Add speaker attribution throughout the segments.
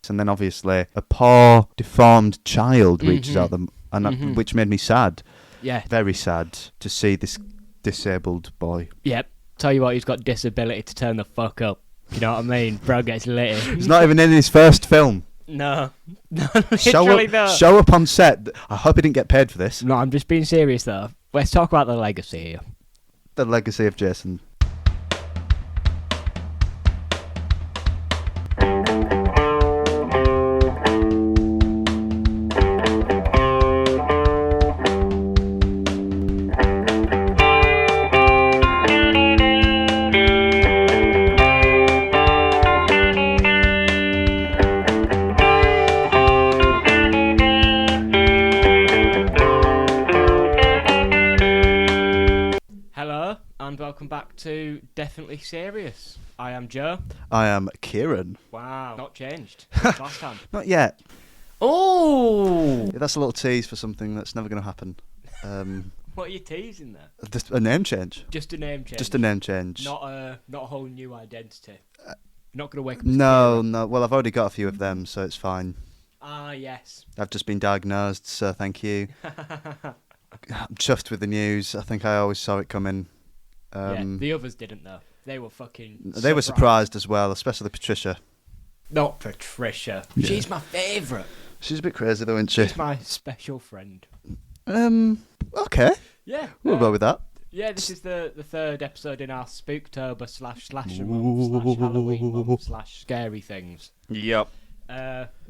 Speaker 1: effects, and then obviously a poor, deformed child reaches out them, and which made me sad.
Speaker 2: Yeah.
Speaker 1: Very sad to see this disabled boy.
Speaker 2: Yep. Tell you what, he's got disability to turn the fuck up. You know what I mean? Bro gets lit.
Speaker 1: He's not even in his first film.
Speaker 2: No. Literally not.
Speaker 1: Show up on set. I hope he didn't get paid for this.
Speaker 2: No, I'm just being serious though. Let's talk about the legacy here.
Speaker 1: The legacy of Jason.
Speaker 2: Welcome back to Definitely Serious. I am Joe.
Speaker 1: I am Kieran.
Speaker 2: Wow. Not changed since last time.
Speaker 1: Not yet.
Speaker 2: Oh!
Speaker 1: Yeah, that's a little tease for something that's never going to happen.
Speaker 2: What are you teasing there?
Speaker 1: Just a name change.
Speaker 2: Just a name change?
Speaker 1: Just a name change.
Speaker 2: Not a whole new identity? Not going to wake up
Speaker 1: No. Well, I've already got a few of them, so it's fine.
Speaker 2: Ah, yes.
Speaker 1: I've just been diagnosed, so thank you. I'm chuffed with the news. I think I always saw it coming.
Speaker 2: Yeah, the others didn't though. They were fucking
Speaker 1: They were surprised as well, especially Patricia.
Speaker 2: Not Patricia. Yeah. She's my favourite.
Speaker 1: She's a bit crazy though, isn't she?
Speaker 2: She's my special friend.
Speaker 1: Okay.
Speaker 2: Yeah.
Speaker 1: We'll go with that.
Speaker 2: Yeah, this is the third episode in our Spooktober /slasher month /Halloween month /scary things.
Speaker 1: Yep.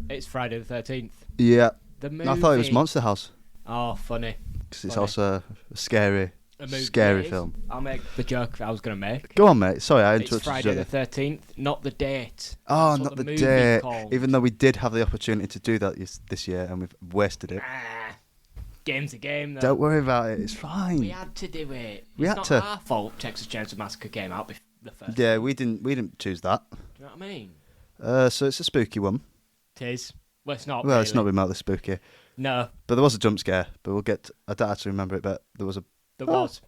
Speaker 2: It's Friday the 13th.
Speaker 1: Yeah.
Speaker 2: The movie...
Speaker 1: I thought it was Monster House.
Speaker 2: Oh, funny.
Speaker 1: Because it's also a scary film.
Speaker 2: I'll make the joke I was going to make.
Speaker 1: Go on, mate. Sorry, I interrupted
Speaker 2: you. It's Friday the 13th, not the date.
Speaker 1: Oh,
Speaker 2: That's
Speaker 1: not the
Speaker 2: movie
Speaker 1: date.
Speaker 2: Called.
Speaker 1: Even though we did have the opportunity to do that this year and we've wasted it.
Speaker 2: Game's a game, though.
Speaker 1: Don't worry about it. It's fine.
Speaker 2: We had to do it.
Speaker 1: It's
Speaker 2: not our fault Texas Chainsaw Massacre came out the first.
Speaker 1: Yeah, we didn't choose that.
Speaker 2: Do you know what I mean?
Speaker 1: So it's a spooky one.
Speaker 2: It is. Well, it's not.
Speaker 1: Well,
Speaker 2: really.
Speaker 1: It's not remotely spooky.
Speaker 2: No.
Speaker 1: But there was a jump scare. But we'll get. I don't actually remember it, but there was a.
Speaker 2: There was.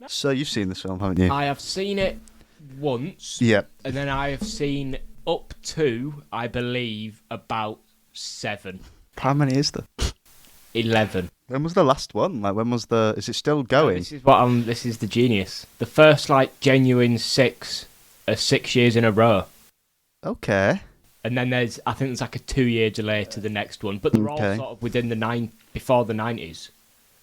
Speaker 1: So you've seen this film, haven't you?
Speaker 2: I have seen it once.
Speaker 1: Yeah.
Speaker 2: And then I have seen up to, I believe, about 7.
Speaker 1: How many is there?
Speaker 2: 11.
Speaker 1: When was the last one? Like, when was the? Is it still going?
Speaker 2: This is the genius. The first genuine 6 years in a row.
Speaker 1: Okay.
Speaker 2: And then I think there's a 2-year delay to the next one, but they're all sort of within before the 90s,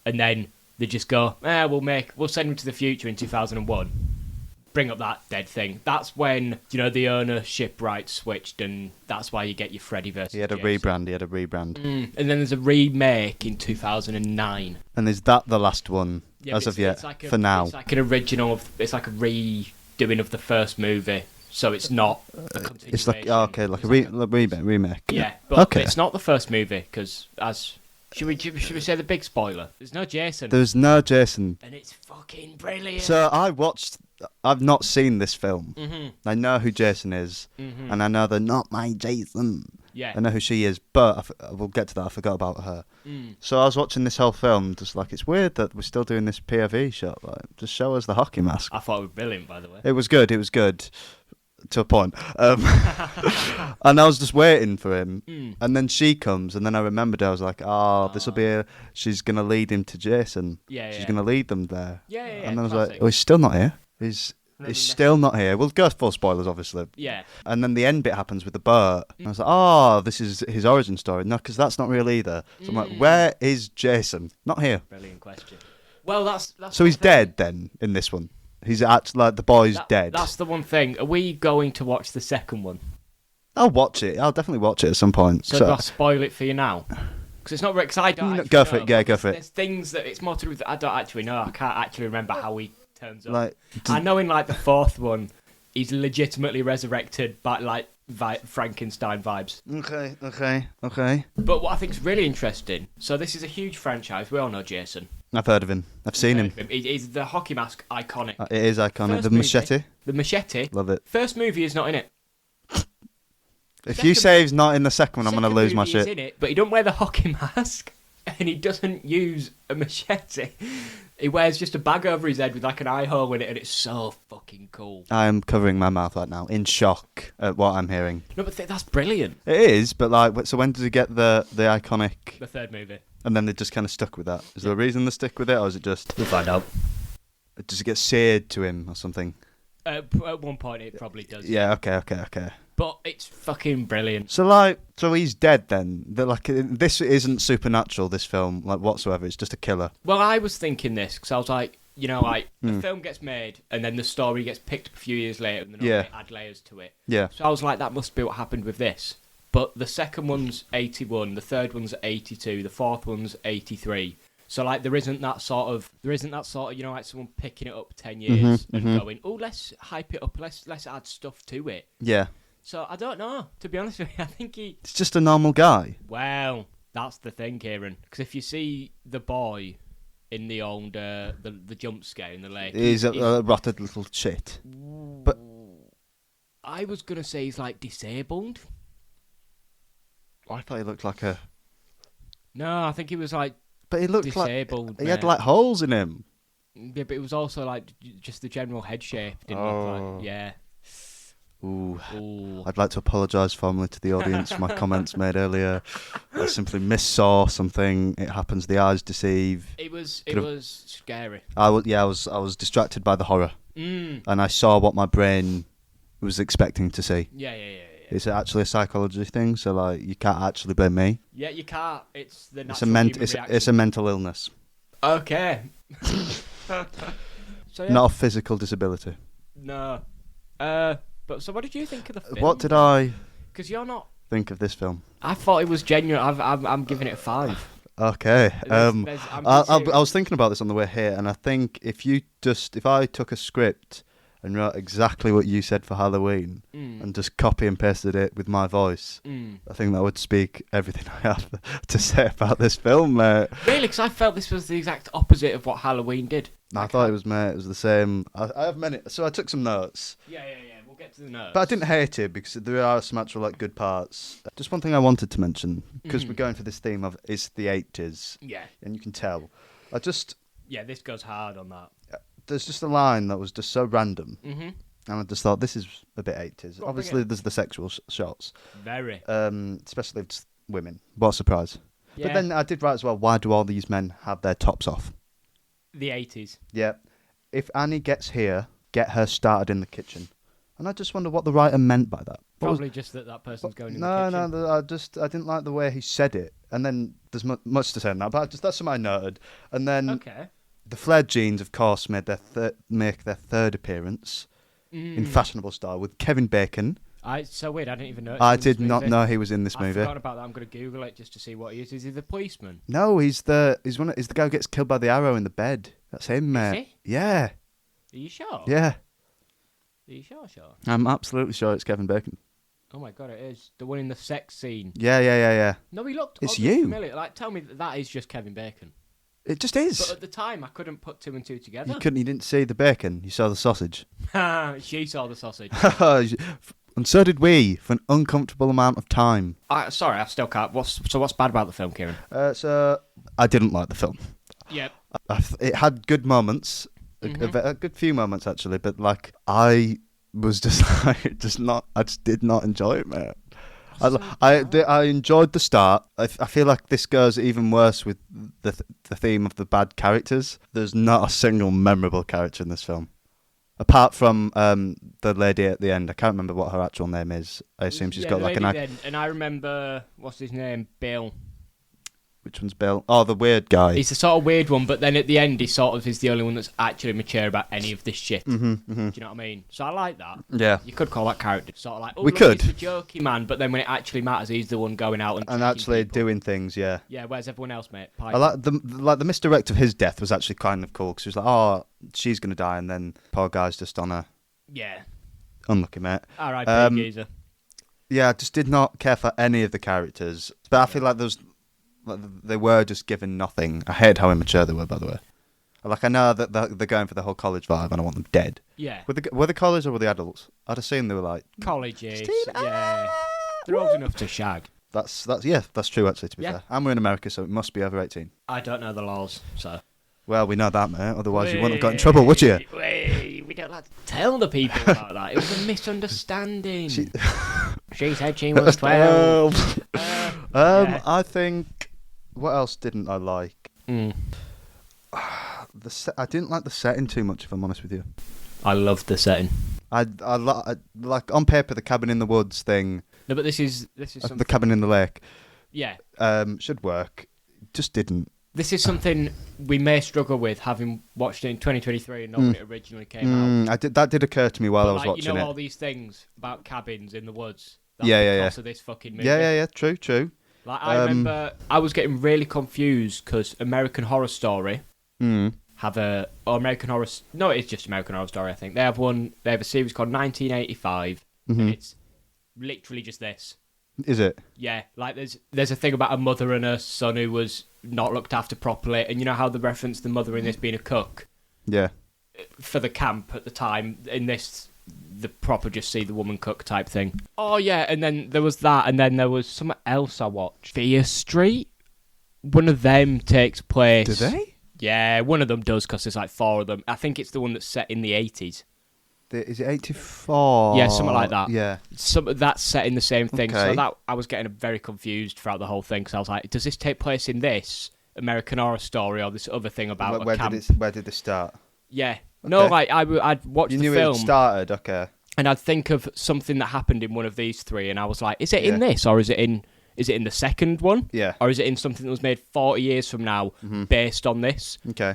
Speaker 2: and then they just go, we'll send them to the future in 2001, bring up that dead thing. That's when the ownership rights switched, and that's why you get your Freddy versus.
Speaker 1: He had a
Speaker 2: Jason.
Speaker 1: rebrand.
Speaker 2: And then there's a remake in 2009.
Speaker 1: And is that the last one as of yet? For now,
Speaker 2: it's like an original. It's like a redoing of the first movie. So it's not a continuation.
Speaker 1: It's like like a remake.
Speaker 2: Yeah, but it's not the first movie because should we say the big spoiler? There's no Jason.
Speaker 1: There's no Jason,
Speaker 2: and it's fucking brilliant.
Speaker 1: So I've not seen this film. Mm-hmm. I know who Jason is, and I know they're not my Jason.
Speaker 2: Yeah,
Speaker 1: I know who she is, but we'll get to that. I forgot about her. So I was watching this whole film, just like, it's weird that we're still doing this POV shot. Like, just show us the hockey mask.
Speaker 2: I thought it was brilliant, by the way.
Speaker 1: It was good. To a point. And I was just waiting for him. And then she comes, and then I remembered, I was like, this will be she's going to lead him to Jason.
Speaker 2: Yeah,
Speaker 1: She's going to lead them there.
Speaker 2: Yeah.
Speaker 1: And I was like, he's still not here. He's still not here. We'll go full spoilers, obviously.
Speaker 2: Yeah.
Speaker 1: And then the end bit happens with the boat. And I was like, this is his origin story. No, because that's not real either. So I'm like, where is Jason? Not here.
Speaker 2: Brilliant question. Well, that's
Speaker 1: so he's dead then in this one. He's actually the boy's dead.
Speaker 2: That's the one thing. Are we going to watch the second one?
Speaker 1: I'll watch it. I'll definitely watch it at some point.
Speaker 2: So do I spoil it for you now? Because it's not because I don't.
Speaker 1: Go for it. Yeah, go for it.
Speaker 2: There's things that it's more to do with that I don't actually know. I can't actually remember how he turns up. I know in the fourth one, he's legitimately resurrected by Frankenstein vibes.
Speaker 1: Okay.
Speaker 2: But what I think is really interesting. So this is a huge franchise. We all know Jason.
Speaker 1: I've heard of him. I've seen him.
Speaker 2: He's the hockey mask iconic.
Speaker 1: It is iconic. Machete.
Speaker 2: The machete.
Speaker 1: Love it.
Speaker 2: First movie is not in it.
Speaker 1: If you say he's not in the second one, I'm going to lose my shit.
Speaker 2: He's in it, but he don't wear the hockey mask, and he doesn't use a machete. He wears just a bag over his head with like an eye hole in it, and it's so fucking cool.
Speaker 1: I am covering my mouth right now in shock at what I'm hearing.
Speaker 2: No, but that's brilliant.
Speaker 1: It is, but like, so when did he get the iconic?
Speaker 2: The third movie.
Speaker 1: And then they just kind of stuck with that. Is there a reason they stick with it, or is it just?
Speaker 2: We'll find out.
Speaker 1: Does it get seared to him or something?
Speaker 2: At one point, it probably does.
Speaker 1: Yeah. Okay.
Speaker 2: But it's fucking brilliant.
Speaker 1: So he's dead then. This isn't supernatural. This film, like whatsoever. It's just a killer.
Speaker 2: Well, I was thinking this because I was like, the film gets made and then the story gets picked up a few years later and they add layers to it.
Speaker 1: Yeah.
Speaker 2: So I was like, that must be what happened with this. But the second one's 81, the third one's 82, the fourth one's 83. So like there isn't that sort of like someone picking it up 10 years and going, oh, let's hype it up, let's add stuff to it.
Speaker 1: Yeah.
Speaker 2: So I don't know, to be honest with you. I think
Speaker 1: it's just a normal guy.
Speaker 2: Well, that's the thing, Kieran. Because if you see the boy in the old the jump scare in the lake,
Speaker 1: he's a rotted little shit. But
Speaker 2: I was gonna say he's like disabled.
Speaker 1: I thought he looked like a.
Speaker 2: No, I think he was like.
Speaker 1: But he looked
Speaker 2: disabled.
Speaker 1: Like he had like holes in him.
Speaker 2: Yeah, but it was also like just the general head shape didn't look like. Yeah.
Speaker 1: Ooh.
Speaker 2: Ooh.
Speaker 1: I'd like to apologise formally to the audience for my comments made earlier. I simply missaw something. It happens. The eyes deceive.
Speaker 2: It was scary.
Speaker 1: I was distracted by the horror, and I saw what my brain was expecting to see.
Speaker 2: Yeah.
Speaker 1: It's actually a psychology thing, so like you can't actually blame me.
Speaker 2: Yeah, you can't. It's the natural human reaction.
Speaker 1: It's a mental illness.
Speaker 2: Okay. So, yeah.
Speaker 1: Not a physical disability.
Speaker 2: No. But so what did you think of the film?
Speaker 1: What did I?
Speaker 2: Because you're not.
Speaker 1: Think of this film.
Speaker 2: I thought it was genuine. I'm giving it a 5.
Speaker 1: Okay.
Speaker 2: I
Speaker 1: was thinking about this on the way here, and I think if I took a script and wrote exactly what you said for Halloween and just copy and pasted it with my voice, I think that would speak everything I have to say about this film, mate.
Speaker 2: Really? Because I felt this was the exact opposite of what Halloween did.
Speaker 1: I thought it was the same. I have many, so I took some notes.
Speaker 2: Yeah. We'll get to the notes.
Speaker 1: But I didn't hate it because there are some actual like good parts. Just one thing I wanted to mention, because we're going for this theme of it's the 80s.
Speaker 2: Yeah.
Speaker 1: And you can tell.
Speaker 2: Yeah, this goes hard on that.
Speaker 1: There's just a line that was just so random. Mm-hmm. And I just thought, this is a bit 80s. Obviously, there's the sexual shots.
Speaker 2: Very.
Speaker 1: Especially with women. What a surprise. Yeah. But then I did write as well, why do all these men have their tops off?
Speaker 2: The 80s.
Speaker 1: Yeah. If Annie gets here, get her started in the kitchen. And I just wonder what the writer meant by that.
Speaker 2: Probably just that person's going in the kitchen.
Speaker 1: No, I didn't like the way he said it. And then there's much to say on that, but that's something I noted. And then...
Speaker 2: Okay.
Speaker 1: The flared jeans, of course, make their third appearance in fashionable style with Kevin Bacon.
Speaker 2: It's so weird. I didn't even know.
Speaker 1: I did not know he was in this movie.
Speaker 2: I forgot about that. I'm going to Google it just to see what he is. Is he the policeman?
Speaker 1: No, he's the guy who gets killed by the arrow in the bed. That's him, mate.
Speaker 2: Is he?
Speaker 1: Yeah.
Speaker 2: Are you sure?
Speaker 1: Yeah.
Speaker 2: Are you sure?
Speaker 1: I'm absolutely sure it's Kevin Bacon.
Speaker 2: Oh my god, it is the one in the sex scene.
Speaker 1: Yeah.
Speaker 2: No, he looked.
Speaker 1: It's you.
Speaker 2: Familiar. Like, tell me that is just Kevin Bacon.
Speaker 1: It just is.
Speaker 2: But at the time, I couldn't put 2 and 2 together.
Speaker 1: You didn't see the bacon. You saw the sausage.
Speaker 2: She saw the sausage.
Speaker 1: And so did we, for an uncomfortable amount of time.
Speaker 2: Sorry, I still can't. What's bad about the film, Kieran?
Speaker 1: So I didn't like the film.
Speaker 2: Yep.
Speaker 1: It had good moments, a good few moments actually, but like I was just I just did not enjoy it, mate. I enjoyed the start. I feel like this goes even worse with the theme of the bad characters. There's not a single memorable character in this film. Apart from the lady at the end. I can't remember what her actual name is. I assume she's got like an...
Speaker 2: And I remember, what's his name? Bill.
Speaker 1: Which one's Bill? Oh, the weird guy.
Speaker 2: He's a sort of weird one, but then at the end he sort of is the only one that's actually mature about any of this shit. Do you know what I mean? So I like that.
Speaker 1: Yeah.
Speaker 2: You could call that character sort of like,
Speaker 1: we could.
Speaker 2: He's the jokey man, but then when it actually matters, he's the one going out and
Speaker 1: actually
Speaker 2: people.
Speaker 1: Doing things, yeah.
Speaker 2: Yeah, where's everyone else, mate?
Speaker 1: I like the misdirect of his death was actually kind of cool, because he was like, oh, she's going to die, and then poor guy's just on her.
Speaker 2: Yeah.
Speaker 1: Unlucky, mate.
Speaker 2: R.I.P. Geezer.
Speaker 1: Yeah, I just did not care for any of the characters. But I feel like they were just given nothing. I hate how immature they were, by the way. Like, I know that they're going for the whole college vibe and I want them dead.
Speaker 2: Yeah.
Speaker 1: Were they college or were they adults? I'd assume they were like...
Speaker 2: College age. Yeah. They're old enough to shag.
Speaker 1: That's true, actually, to be fair. And we're in America, so it must be over 18.
Speaker 2: I don't know the laws, so...
Speaker 1: Well, we know that, mate. Otherwise, you wouldn't have got in trouble, would you?
Speaker 2: We don't like to tell the people about that. It was a misunderstanding. She said she was 12. Yeah.
Speaker 1: I think... What else didn't I like?
Speaker 2: Mm.
Speaker 1: I didn't like the setting too much, if I'm honest with you.
Speaker 2: I loved the setting.
Speaker 1: I like, on paper, the cabin in the woods thing...
Speaker 2: No, but this is something...
Speaker 1: The cabin in the lake.
Speaker 2: Yeah.
Speaker 1: Should work. Just didn't.
Speaker 2: This is something we may struggle with, having watched it in 2023 and not when it originally came out.
Speaker 1: That did occur to me while I was watching it.
Speaker 2: You know all these things about cabins in the woods. That's because of this fucking movie.
Speaker 1: Yeah. True.
Speaker 2: Like, I remember I was getting really confused because American Horror Story have a... Or American Horror... No, it's just American Horror Story, I think. They have a series called 1985. And it's literally just this.
Speaker 1: Is it?
Speaker 2: Yeah, like there's a thing about a mother and her son who was not looked after properly, and you know how they reference the mother in this being a cook?
Speaker 1: Yeah.
Speaker 2: For the camp at the time, in this, the proper just see the woman cook type thing. Oh yeah, and then there was that, and then there was something else I watched. Fear Street? One of them takes place...
Speaker 1: Do they?
Speaker 2: Yeah, one of them does, because there's like 4 of them. I think it's the one that's set in the 80s.
Speaker 1: Is it 84?
Speaker 2: Yeah, something like that.
Speaker 1: Yeah.
Speaker 2: That's set in the same thing.
Speaker 1: Okay.
Speaker 2: So that I was getting very confused throughout the whole thing, because I was like, does this take place in this American Horror Story or this other thing about a camp?
Speaker 1: Where did it start?
Speaker 2: Yeah.
Speaker 1: Okay.
Speaker 2: No, like, I'd watch the film.
Speaker 1: You knew it started, okay.
Speaker 2: And I'd think of something that happened in one of these 3, and I was like, is it in this, or is it in the second one?
Speaker 1: Yeah.
Speaker 2: Or is it in something that was made 40 years from now based on this?
Speaker 1: Okay.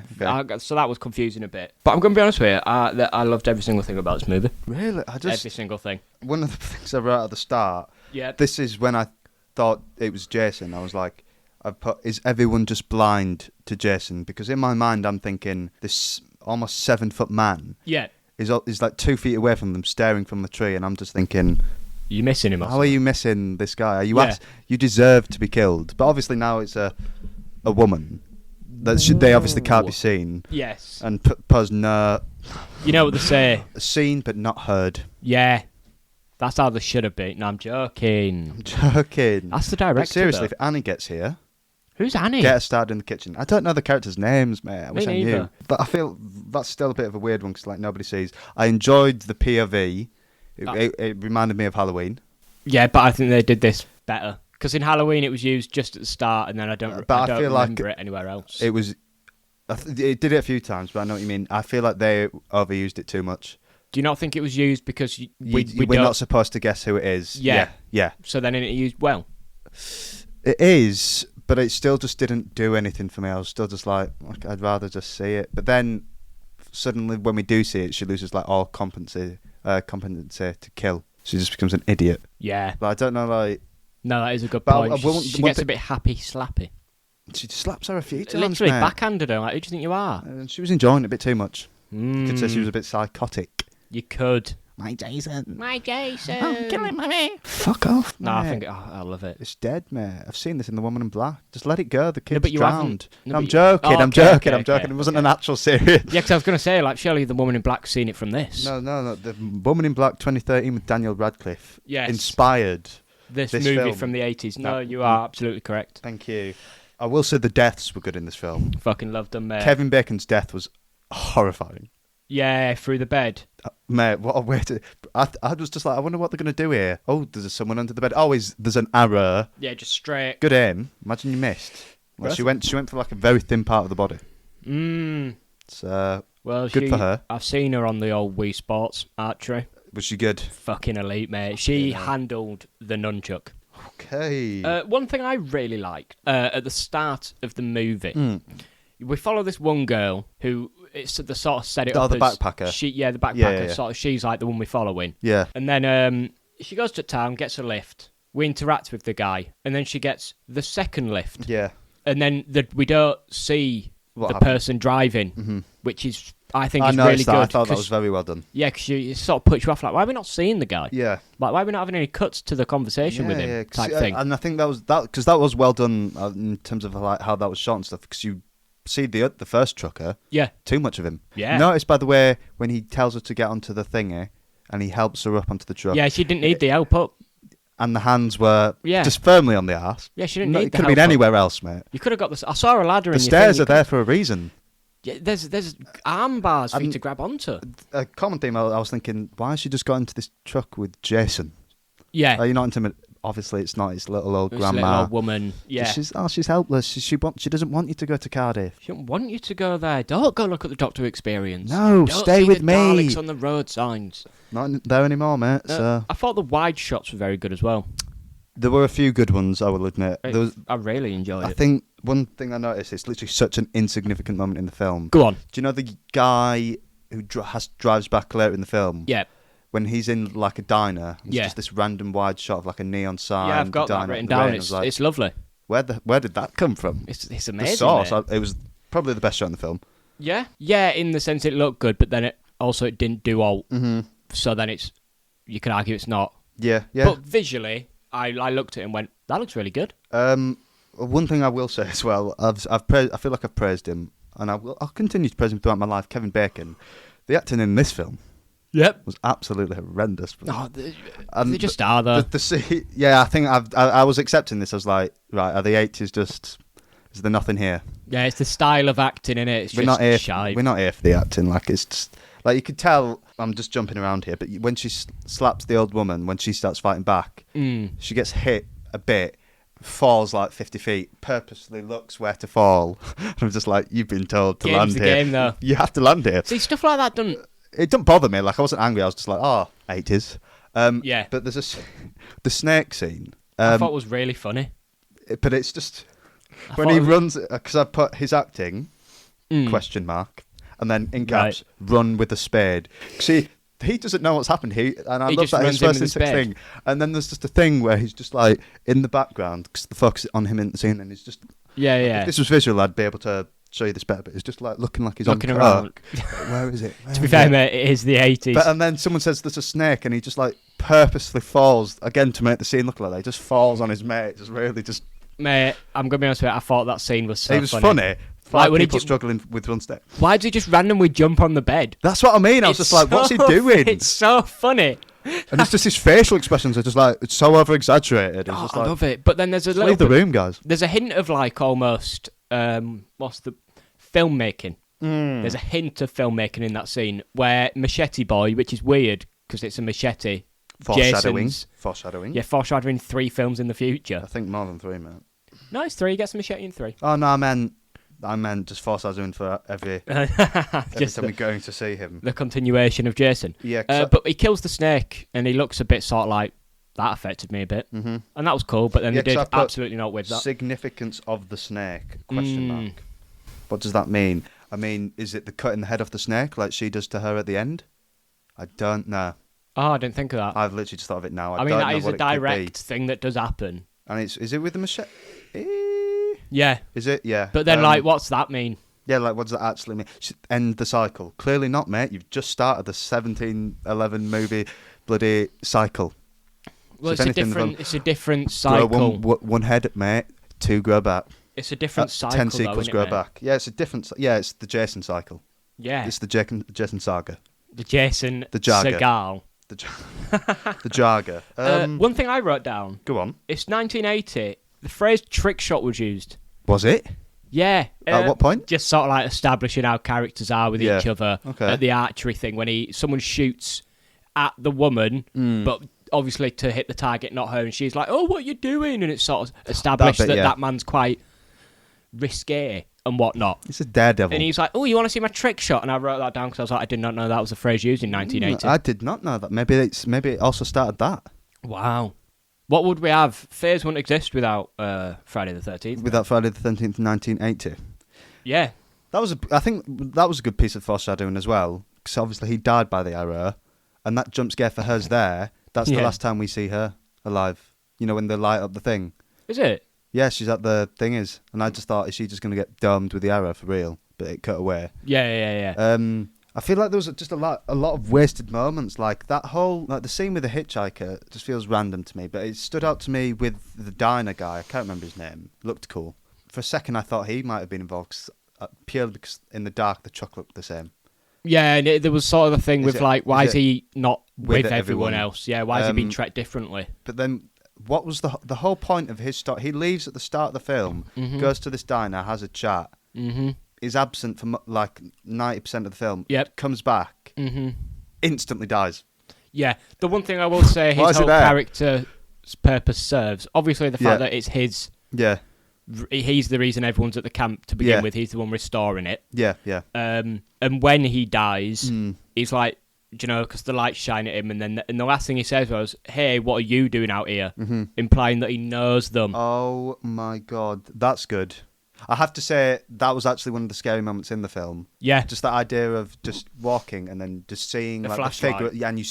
Speaker 2: So that was confusing a bit. But I'm going to be honest with you, I loved every single thing about this movie.
Speaker 1: Really?
Speaker 2: Every single thing.
Speaker 1: One of the things I wrote at the start, this is when I thought it was Jason. I was like, is everyone just blind to Jason? Because in my mind, I'm thinking this almost 7-foot man is like 2 feet away from them, staring from the tree, and I'm just thinking...
Speaker 2: You're missing him.
Speaker 1: How are you missing this guy? You deserve to be killed. But obviously now it's a woman. They obviously can't be seen.
Speaker 2: Yes.
Speaker 1: And Puz, no.
Speaker 2: You know what they say?
Speaker 1: Seen but not heard.
Speaker 2: Yeah. That's how they should have been. No, I'm joking. That's the director.
Speaker 1: But seriously,
Speaker 2: though.
Speaker 1: if Annie gets here...
Speaker 2: Who's Annie?
Speaker 1: Get her started in the kitchen. I don't know the characters' names, mate. I wish I knew. But I feel that's still a bit of a weird one because like nobody sees. I enjoyed the POV. It reminded me of Halloween.
Speaker 2: Yeah, but I think they did this better. Because in Halloween it was used just at the start, and then I don't remember it anywhere else.
Speaker 1: It was... It did it a few times, but I know what you mean. I feel like they overused it too much.
Speaker 2: Do you not think it was used because
Speaker 1: we're not supposed to guess who it is?
Speaker 2: Yeah.
Speaker 1: Yeah.
Speaker 2: So then it used well?
Speaker 1: It is, but it still just didn't do anything for me. I was still just like, I'd rather just see it. But then suddenly when we do see it, she loses like all competency to kill. She just becomes an idiot.
Speaker 2: Yeah.
Speaker 1: But I don't know, like...
Speaker 2: No, that is a good point. She gets a bit slappy.
Speaker 1: She slaps her a few times,
Speaker 2: literally
Speaker 1: mate.
Speaker 2: Backhanded her. Like, who do you think you are?
Speaker 1: She was enjoying it a bit too much. You could say she was a bit psychotic.
Speaker 2: You could.
Speaker 1: My Jason.
Speaker 2: Oh,
Speaker 1: kill him, mate. Fuck off, mate.
Speaker 2: No, I think... Oh, I love it.
Speaker 1: It's dead, mate. I've seen this in The Woman in Black. Just let it go. The kid's
Speaker 2: but you
Speaker 1: drowned.
Speaker 2: No,
Speaker 1: I'm joking. I'm joking. It wasn't an actual series.
Speaker 2: Yeah, because I was going to say, like, surely The Woman in Black's seen it from this.
Speaker 1: No. The Woman in Black 2013 with Daniel Radcliffe.
Speaker 2: Yes.
Speaker 1: Inspired
Speaker 2: this movie film. From the 80s. No, you are absolutely correct.
Speaker 1: Thank you. I will say the deaths were good in this film.
Speaker 2: Fucking loved them, mate.
Speaker 1: Kevin Bacon's death was horrifying.
Speaker 2: Yeah, through the bed.
Speaker 1: Mate, what a way to... I was just like, I wonder what they're going to do here. Oh, there's someone under the bed. Oh, there's an arrow.
Speaker 2: Yeah, just straight.
Speaker 1: Good aim. Imagine you missed. Well, she went for like a very thin part of the body. So,
Speaker 2: well,
Speaker 1: good for her.
Speaker 2: I've seen her on the old Wii Sports archery.
Speaker 1: Was she good?
Speaker 2: Fucking elite, mate. She handled the nunchuck.
Speaker 1: Okay.
Speaker 2: One thing I really liked, at the start of the movie, we follow this one girl who... It's the sort of set it up
Speaker 1: the
Speaker 2: as...
Speaker 1: backpacker.
Speaker 2: The backpacker. Yeah. Sort of, she's like the one we're following.
Speaker 1: Yeah.
Speaker 2: And then she goes to town, gets a lift. We interact with the guy. And then she gets the second lift.
Speaker 1: Yeah.
Speaker 2: And then we don't see the person driving, which is, I think, is really good.
Speaker 1: I thought that was very well done.
Speaker 2: Yeah, because it sort of puts you off, like, why are we not seeing the guy?
Speaker 1: Yeah.
Speaker 2: Like, why are we not having any cuts to the conversation with him, type thing?
Speaker 1: And I think because that was well done in terms of like how that was shot and stuff, because you see the first trucker. Yeah. Too much of him.
Speaker 2: Yeah.
Speaker 1: Notice, by the way, when he tells her to get onto the thingy and he helps her up onto the truck.
Speaker 2: Yeah, she didn't need the help up.
Speaker 1: And the hands were just firmly on the arse.
Speaker 2: Yeah, she didn't need the help.
Speaker 1: It could have been anywhere else, mate.
Speaker 2: You could have got this. I saw a ladder in
Speaker 1: the stairs are there for a reason.
Speaker 2: Yeah, there's arm bars for you to grab onto.
Speaker 1: A common theme, I was thinking, why has she just got into this truck with Jason?
Speaker 2: Yeah.
Speaker 1: Are you not intimidated? Obviously, it's not his little old grandma.
Speaker 2: Little old woman. Yeah.
Speaker 1: She's helpless. She doesn't want you to go to Cardiff.
Speaker 2: She don't want you to go there. Don't go look at the Doctor Experience.
Speaker 1: No,
Speaker 2: don't
Speaker 1: stay with me.
Speaker 2: Daleks on the road signs.
Speaker 1: Not there anymore, mate. So
Speaker 2: I thought the wide shots were very good as well.
Speaker 1: there were a few good ones, I will admit.
Speaker 2: I really enjoyed it.
Speaker 1: I think one thing I noticed, it's literally such an insignificant moment in the film.
Speaker 2: Go on.
Speaker 1: Do you know the guy who drives back later in the film?
Speaker 2: Yeah.
Speaker 1: When he's in like a diner, it's
Speaker 2: Yeah.
Speaker 1: just this random wide shot of like a neon sign.
Speaker 2: Yeah, I've got that written down. It's lovely.
Speaker 1: Where did that come from?
Speaker 2: It's
Speaker 1: The
Speaker 2: amazing.
Speaker 1: sauce.
Speaker 2: Mate.
Speaker 1: It was probably the best shot in the film.
Speaker 2: Yeah. Yeah, in the sense it looked good, but then it didn't do all.
Speaker 1: Mm-hmm.
Speaker 2: So then you could argue it's not.
Speaker 1: Yeah.
Speaker 2: But visually, I looked at it and went, that looks really good.
Speaker 1: One thing I will say as well, I feel like I've praised him, and I'll continue to praise him throughout my life. Kevin Bacon, the acting in this film,
Speaker 2: Yep.
Speaker 1: was absolutely horrendous.
Speaker 2: Oh, they just are though.
Speaker 1: Yeah, I think I was accepting this. I was like, right, are the 80s just? Is there nothing here?
Speaker 2: Yeah, it's the style of acting in it. It's
Speaker 1: We're
Speaker 2: just
Speaker 1: not here.
Speaker 2: shy.
Speaker 1: We're not here for the acting. Like it's just like you could tell. I'm just jumping around here, but when she slaps the old woman, when she starts fighting back, she gets hit a bit, falls like 50 feet, purposely looks where to fall. I'm just like, you've been told to land
Speaker 2: the
Speaker 1: here.
Speaker 2: game, though.
Speaker 1: You have to land here.
Speaker 2: See, stuff like that doesn't.
Speaker 1: It doesn't bother me. Like I wasn't angry. I was just like, oh, 80s.
Speaker 2: Yeah.
Speaker 1: But there's the snake scene.
Speaker 2: I thought it was really funny.
Speaker 1: But it's just when he runs, because I put his acting question mark, and then in caps, run with a spade. See, he doesn't know what's happened. I love that his first instinct thing. And then there's just a thing where he's just like in the background because the focus is on him in the scene, and he's just
Speaker 2: yeah.
Speaker 1: If this was visual, I'd be able to show you this better. But it's just like looking like he's
Speaker 2: looking
Speaker 1: on
Speaker 2: around.
Speaker 1: Where is it?
Speaker 2: To be fair, mate, it is the 80s.
Speaker 1: And then someone says there's a snake, and he just like purposely falls again to make the scene look like that. He just falls on his mate. Just really just.
Speaker 2: Mate, I'm gonna be honest with you. I thought that scene was so funny.
Speaker 1: It was funny. Like when people struggling with one step.
Speaker 2: Why did he just randomly jump on the bed?
Speaker 1: That's what I mean. I was just like, what's he doing?
Speaker 2: It's so funny.
Speaker 1: And it's just his facial expressions are just like, it's so over exaggerated.
Speaker 2: I love it. But then there's a little
Speaker 1: leave the room, guys.
Speaker 2: There's a hint of like almost what's the filmmaking? There's a hint of filmmaking in that scene where Machete Boy, which is weird because it's a machete.
Speaker 1: Foreshadowing.
Speaker 2: Yeah, foreshadowing 3 films in the future.
Speaker 1: I think more than 3, man.
Speaker 2: No, it's 3. He gets a machete in 3.
Speaker 1: Oh no, I meant just foreshadowing for every time we're going to see him.
Speaker 2: The continuation of Jason.
Speaker 1: Yeah,
Speaker 2: but he kills the snake and he looks a bit sort of like that affected me a bit, and that was cool. But then they did absolutely not with that.
Speaker 1: Significance of the snake? Question mark. What does that mean? I mean, is it the cutting the head off the snake like she does to her at the end? I don't know.
Speaker 2: Oh, I didn't think of that.
Speaker 1: I've literally just thought of it now.
Speaker 2: I mean, that is a direct thing that does happen.
Speaker 1: And is it with the machete?
Speaker 2: Yeah.
Speaker 1: Is it? Yeah.
Speaker 2: But then, what's that mean?
Speaker 1: Yeah, like, what does that actually mean? End the cycle. Clearly not, mate. You've just started the 1711 movie bloody cycle.
Speaker 2: Well, so it's a different cycle.
Speaker 1: Grow one head, mate. 2 grow back.
Speaker 2: It's a different cycle,
Speaker 1: 10 sequels
Speaker 2: though,
Speaker 1: grow
Speaker 2: mate?
Speaker 1: back. Yeah, it's a different. Yeah, it's the Jason cycle.
Speaker 2: Yeah.
Speaker 1: It's the Jason saga.
Speaker 2: The Jason
Speaker 1: Segal.
Speaker 2: The
Speaker 1: Jaga.
Speaker 2: One thing I wrote down.
Speaker 1: Go on.
Speaker 2: It's 1980. The phrase trick shot was used.
Speaker 1: Was it?
Speaker 2: Yeah.
Speaker 1: At what point?
Speaker 2: Just sort of like establishing how characters are with each other.
Speaker 1: Okay.
Speaker 2: At the archery thing, when someone shoots at the woman, but obviously to hit the target, not her, and she's like, "Oh, what are you doing?" And it's sort of established that man's quite risque and whatnot.
Speaker 1: It's a daredevil.
Speaker 2: And he's like, "Oh, you want to see my trick shot?" And I wrote that down because I was like, I did not know that was a phrase used in 1980.
Speaker 1: I did not know that. Maybe it also started that.
Speaker 2: Wow. What would we have? Fears wouldn't exist without Friday the 13th.
Speaker 1: Without Friday the 13th, 1980.
Speaker 2: Yeah.
Speaker 1: I think that was a good piece of foreshadowing as well, because obviously he died by the arrow, and that jump scare for her's there. That's the last time we see her alive. You know, when they light up the thing.
Speaker 2: Is it?
Speaker 1: Yeah, she's at the thingers, and I just thought, is she just going to get domed with the arrow for real? But it cut away.
Speaker 2: Yeah.
Speaker 1: I feel like there was just a lot of wasted moments. Like that whole, like the scene with the hitchhiker just feels random to me. But it stood out to me with the diner guy. I can't remember his name. Looked cool. For a second, I thought he might have been involved, purely because in the dark the truck looked the same.
Speaker 2: Yeah, and there was sort of a thing with like, why is he not with everyone else? Yeah, why is he being treated differently?
Speaker 1: But then, what was the whole point of his story? He leaves at the start of the film, goes to this diner, has a chat. is absent for like 90% of the film.
Speaker 2: Yep.
Speaker 1: Comes back, instantly dies.
Speaker 2: Yeah. The one thing I will say his whole character's purpose serves. Obviously, the fact that it's his.
Speaker 1: Yeah.
Speaker 2: He's the reason everyone's at the camp to begin with. He's the one restoring it.
Speaker 1: Yeah, yeah.
Speaker 2: And when he dies, he's like, because the lights shine at him, and the last thing he says was, "Hey, what are you doing out here?" Implying that he knows them.
Speaker 1: Oh my god, that's good. I have to say that was actually one of the scary moments in the film.
Speaker 2: Yeah,
Speaker 1: just that idea of just walking and then just seeing
Speaker 2: the
Speaker 1: like the figure. Yeah, and you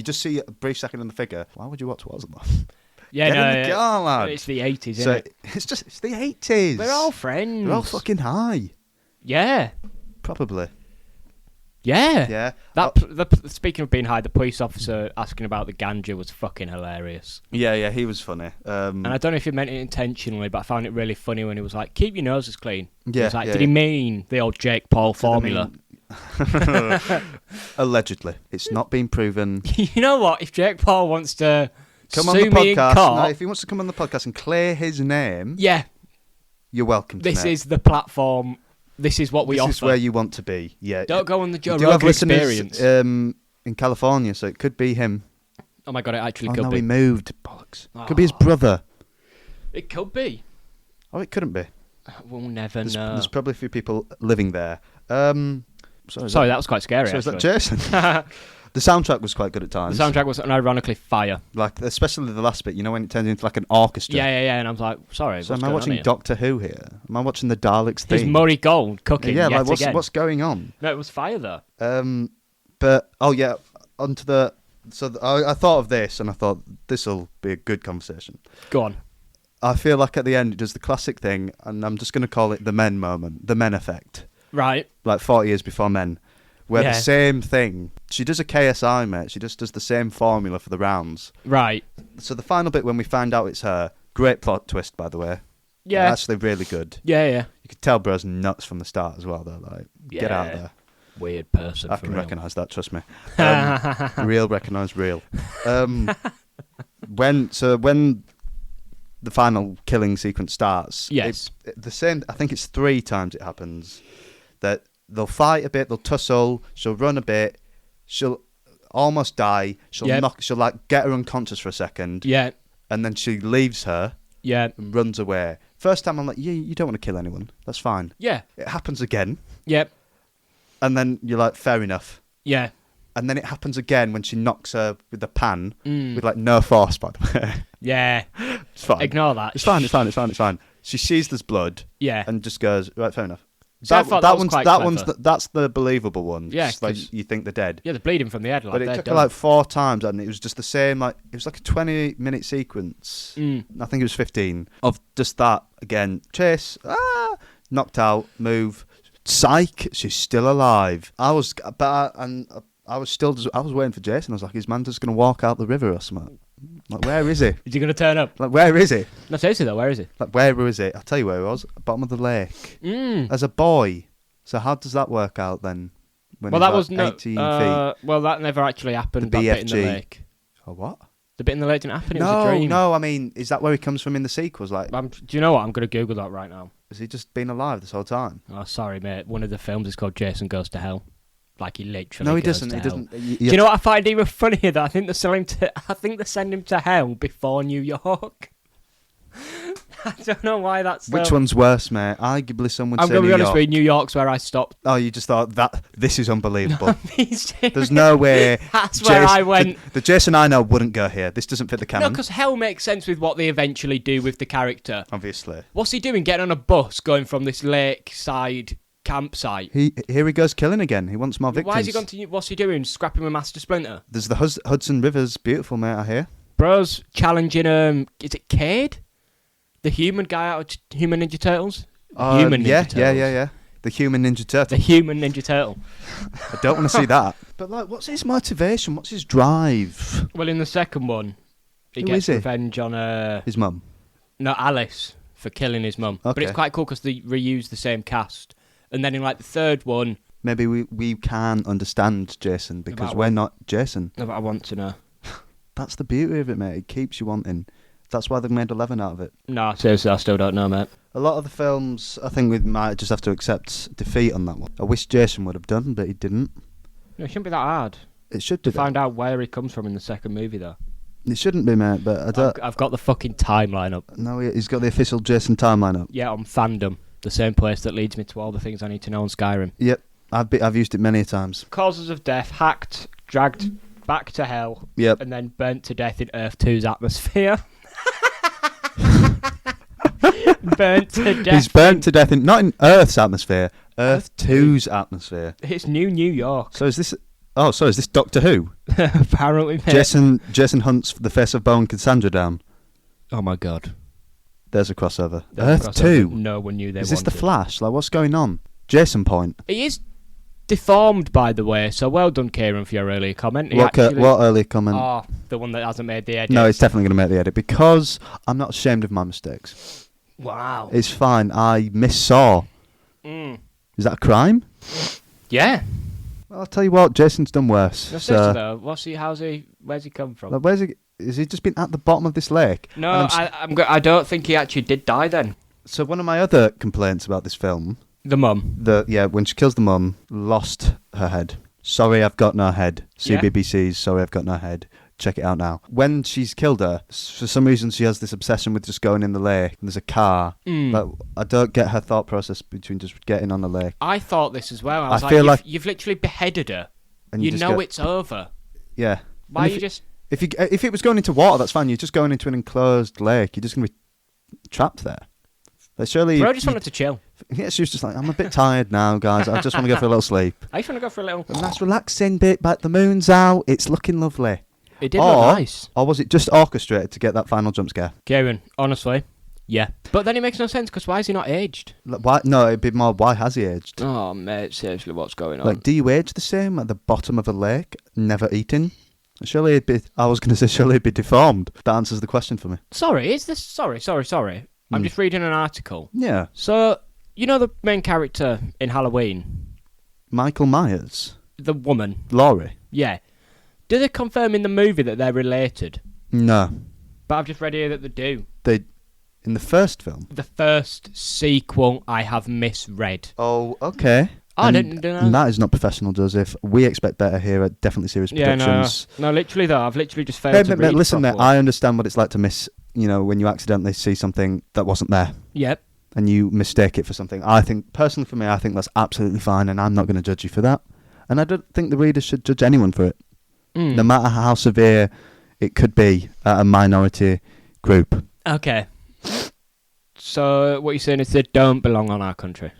Speaker 1: just see a brief second in the figure. Why would you watch Warzone?
Speaker 2: Yeah,
Speaker 1: Get in the car, lad.
Speaker 2: It's the 80s, isn't it?
Speaker 1: It's the 80s.
Speaker 2: We're all friends.
Speaker 1: We're all fucking high.
Speaker 2: Yeah.
Speaker 1: Probably.
Speaker 2: Yeah. Speaking of being high, the police officer asking about the ganja was fucking hilarious.
Speaker 1: Yeah, he was funny.
Speaker 2: And I don't know if he meant it intentionally, but I found it really funny when he was like, "Keep your noses clean."
Speaker 1: Yeah.
Speaker 2: He was like, did he mean the old Jake Paul formula?
Speaker 1: Allegedly. It's not been proven.
Speaker 2: You know what? If Jake Paul wants to
Speaker 1: come on the podcast, if he wants to come on the podcast and clear his name, you're welcome to
Speaker 2: This is the platform. This is what we offer.
Speaker 1: This is where you want to be. Yeah.
Speaker 2: Don't go on the Joe Rogan Experience.
Speaker 1: In California, so it could be him.
Speaker 2: Oh my god, it actually could be.
Speaker 1: Oh no, he moved. Bollocks. Could be his brother.
Speaker 2: It could be.
Speaker 1: Oh, it couldn't be.
Speaker 2: We'll never know.
Speaker 1: There's probably a few people living there.
Speaker 2: Sorry, that was quite scary.
Speaker 1: So is that Jason? The soundtrack was quite good at times.
Speaker 2: The soundtrack was ironically fire.
Speaker 1: Like, especially the last bit, when it turns into like an orchestra.
Speaker 2: Yeah, and I was like, sorry,
Speaker 1: so am I watching Doctor Who here? Am I watching the Daleks theme?
Speaker 2: Is Murray Gold cooking yet again?
Speaker 1: What's going on?
Speaker 2: No, it was fire though.
Speaker 1: But, onto the... So I thought of this, and I thought, this'll be a good conversation.
Speaker 2: Go on.
Speaker 1: I feel like at the end, it does the classic thing, and I'm just going to call it the Men moment, the Men effect.
Speaker 2: Right.
Speaker 1: Like 40 years before Men. Where the same thing, she does a KSI, mate. She just does the same formula for the rounds.
Speaker 2: Right.
Speaker 1: So the final bit when we find out it's her, great plot twist, by the way.
Speaker 2: Yeah.
Speaker 1: Actually really good.
Speaker 2: Yeah.
Speaker 1: You could tell bro's nuts from the start as well, though. Like, get out there.
Speaker 2: Weird person.
Speaker 1: I can recognise that, trust me. Real recognise real. When the final killing sequence starts,
Speaker 2: yes,
Speaker 1: the same. I think it's 3 times it happens that. They'll fight a bit, they'll tussle, she'll run a bit, she'll almost die, she'll get her unconscious for a second, and then she leaves her, and runs away. First time I'm like, you don't want to kill anyone, that's fine.
Speaker 2: Yeah.
Speaker 1: It happens again.
Speaker 2: Yep.
Speaker 1: And then you're like, fair enough.
Speaker 2: Yeah.
Speaker 1: And then it happens again when she knocks her with the pan, with like no force, by the way.
Speaker 2: Yeah.
Speaker 1: It's fine.
Speaker 2: Ignore that.
Speaker 1: It's fine. She sees there's blood, and just goes, right, fair enough.
Speaker 2: That's
Speaker 1: the believable one.
Speaker 2: Yeah,
Speaker 1: like you think they're dead.
Speaker 2: Yeah, they're bleeding from the head.
Speaker 1: But it took her like 4 times, and it was just the same. Like it was like a 20-minute sequence. I think it was 15 of just that again. Chase, knocked out, move, psych. She's still alive. I was waiting for Jason. I was like, is man just gonna walk out the river or something? Like, where is he?
Speaker 2: Is he going to turn up?
Speaker 1: Like, where is he?
Speaker 2: No, seriously though, where is he?
Speaker 1: Like, where is he? I'll tell you where he was. Bottom of the lake. As a boy. So how does that work out then? When
Speaker 2: that was
Speaker 1: 18 feet.
Speaker 2: Well, that never actually happened. That bit in the lake.
Speaker 1: Oh, what?
Speaker 2: The bit in the lake didn't happen. It was a dream.
Speaker 1: No. I mean, is that where he comes from in the sequels? Like,
Speaker 2: do you know what? I'm going to Google that right now.
Speaker 1: Has he just been alive this whole time?
Speaker 2: Oh, sorry, mate. One of the films is called Jason Goes to Hell. Like he literally.
Speaker 1: No, he
Speaker 2: goes
Speaker 1: doesn't.
Speaker 2: To
Speaker 1: he
Speaker 2: hell.
Speaker 1: doesn't.
Speaker 2: Do you know what I find even funnier? That I think they send him to hell before New York. I don't know why that's.
Speaker 1: Which one's worse, mate? Arguably, some would say
Speaker 2: I'm going to
Speaker 1: New
Speaker 2: be honest
Speaker 1: York.
Speaker 2: with you. New York's where I stopped.
Speaker 1: Oh, you just thought that this is unbelievable.
Speaker 2: No,
Speaker 1: there's no way.
Speaker 2: That's where I went.
Speaker 1: The Jason I know wouldn't go here. This doesn't fit the canon.
Speaker 2: No, because hell makes sense with what they eventually do with the character.
Speaker 1: Obviously.
Speaker 2: What's he doing? Getting on a bus, going from this lakeside campsite.
Speaker 1: Here he goes killing again. He wants more victims.
Speaker 2: Why is he going to? What's he doing? Scrapping with Master Splinter.
Speaker 1: There's the Hudson River's beautiful, mate. I hear.
Speaker 2: Bro's challenging is it Cade? The human guy out of Human Ninja Turtles?
Speaker 1: Human Ninja Turtles. Yeah. The Human Ninja Turtle.
Speaker 2: The Human Ninja Turtle.
Speaker 1: I don't want to see that. But like, what's his motivation? What's his drive?
Speaker 2: Well, in the second one, he gets revenge on
Speaker 1: his mum.
Speaker 2: No, Alice for killing his mum.
Speaker 1: Okay.
Speaker 2: But it's quite cool because they reuse the same cast. And then in like the third one,
Speaker 1: maybe we can understand Jason because we're not Jason.
Speaker 2: No, but I want to know.
Speaker 1: That's the beauty of it, mate. It keeps you wanting. That's why they've made 11 out of it.
Speaker 2: No, seriously, I still don't know, mate.
Speaker 1: A lot of the films, I think we might just have to accept defeat on that one. I wish Jason would have done, but he didn't.
Speaker 2: No, it shouldn't be that hard.
Speaker 1: It should be.
Speaker 2: To find out where he comes from in the second movie, though.
Speaker 1: It shouldn't be, mate, but I don't...
Speaker 2: I've got the fucking timeline up.
Speaker 1: No, he's got the official Jason timeline up.
Speaker 2: Yeah, on Fandom. The same place that leads me to all the things I need to know on Skyrim.
Speaker 1: Yep, I've used it many times.
Speaker 2: Causes of death: hacked, dragged back to hell,
Speaker 1: yep,
Speaker 2: and then burnt to death in Earth 2's atmosphere. Burnt to death.
Speaker 1: He's burnt to death not in Earth's atmosphere, Earth 2's atmosphere.
Speaker 2: It's New York.
Speaker 1: So is this... Oh, sorry, is this Doctor Who?
Speaker 2: Apparently, mate.
Speaker 1: Jason hunts the face of Bo and Cassandra down.
Speaker 2: Oh my god.
Speaker 1: There's a crossover.
Speaker 2: There's
Speaker 1: Earth 2?
Speaker 2: No one knew they
Speaker 1: Is this the Flash? Like, what's going on? Jason Point.
Speaker 2: He is deformed, by the way, so well done, Kieran, for your earlier comment.
Speaker 1: What earlier comment?
Speaker 2: Oh, the one that hasn't made the edit.
Speaker 1: No, it's definitely going to make the edit, because I'm not ashamed of my mistakes.
Speaker 2: Wow.
Speaker 1: It's fine. I missaw. Is that a crime?
Speaker 2: Yeah.
Speaker 1: Well, I'll tell you what, Jason's done worse.
Speaker 2: No, seriously though, where's he come from?
Speaker 1: Like, has he just been at the bottom of this lake?
Speaker 2: No, I don't think he actually did die then.
Speaker 1: So one of my other complaints about this film...
Speaker 2: The mum.
Speaker 1: When she kills the mum, lost her head. Sorry, I've got no head. CBBC's Sorry, I've got no head. Check it out now. When she's killed her, for some reason she has this obsession with just going in the lake, and there's a car. But I don't get her thought process between just getting on the lake.
Speaker 2: I thought this as well. I was
Speaker 1: feel like
Speaker 2: you've literally beheaded her.
Speaker 1: And
Speaker 2: you know it's over.
Speaker 1: Yeah.
Speaker 2: Why you just...
Speaker 1: If it was going into water, that's fine. You're just going into an enclosed lake. You're just going to be trapped there. But surely...
Speaker 2: Bro, I just wanted to chill.
Speaker 1: Yeah, she was just like, I'm a bit tired now, guys. I just want to go for a little sleep.
Speaker 2: I just want to go for a little...
Speaker 1: A nice relaxing bit, but the moon's out. It's looking lovely.
Speaker 2: It did look nice.
Speaker 1: Or was it just orchestrated to get that final jump scare?
Speaker 2: Kieran, honestly, yeah. But then it makes no sense, because why is he not aged?
Speaker 1: Why? No, it'd be more, why has he aged?
Speaker 2: Oh, mate, seriously, what's going on?
Speaker 1: Like, do you age the same at the bottom of a lake, never eating? Surely he'd be... I was going to say, surely he'd be deformed. That answers the question for me.
Speaker 2: Sorry, is this... Sorry. I'm just reading an article.
Speaker 1: Yeah.
Speaker 2: So, you know the main character in Halloween?
Speaker 1: Michael Myers?
Speaker 2: The woman.
Speaker 1: Laurie?
Speaker 2: Yeah. Do they confirm in the movie that they're related?
Speaker 1: No.
Speaker 2: But I've just read here that they do.
Speaker 1: In the first film?
Speaker 2: The first sequel I have misread.
Speaker 1: Oh, okay.
Speaker 2: I didn't know.
Speaker 1: And that is not professional, Joseph. We expect better here at Definitely Serious Productions.
Speaker 2: No, literally though, I've literally just failed to read
Speaker 1: listen, mate,
Speaker 2: properly.
Speaker 1: I understand what it's like to miss, when you accidentally see something that wasn't there.
Speaker 2: Yep.
Speaker 1: And you mistake it for something. I think, personally for me, I think that's absolutely fine, and I'm not going to judge you for that. And I don't think the reader should judge anyone for it. No matter how severe it could be at a minority group.
Speaker 2: Okay. So what you're saying is they don't belong on our country?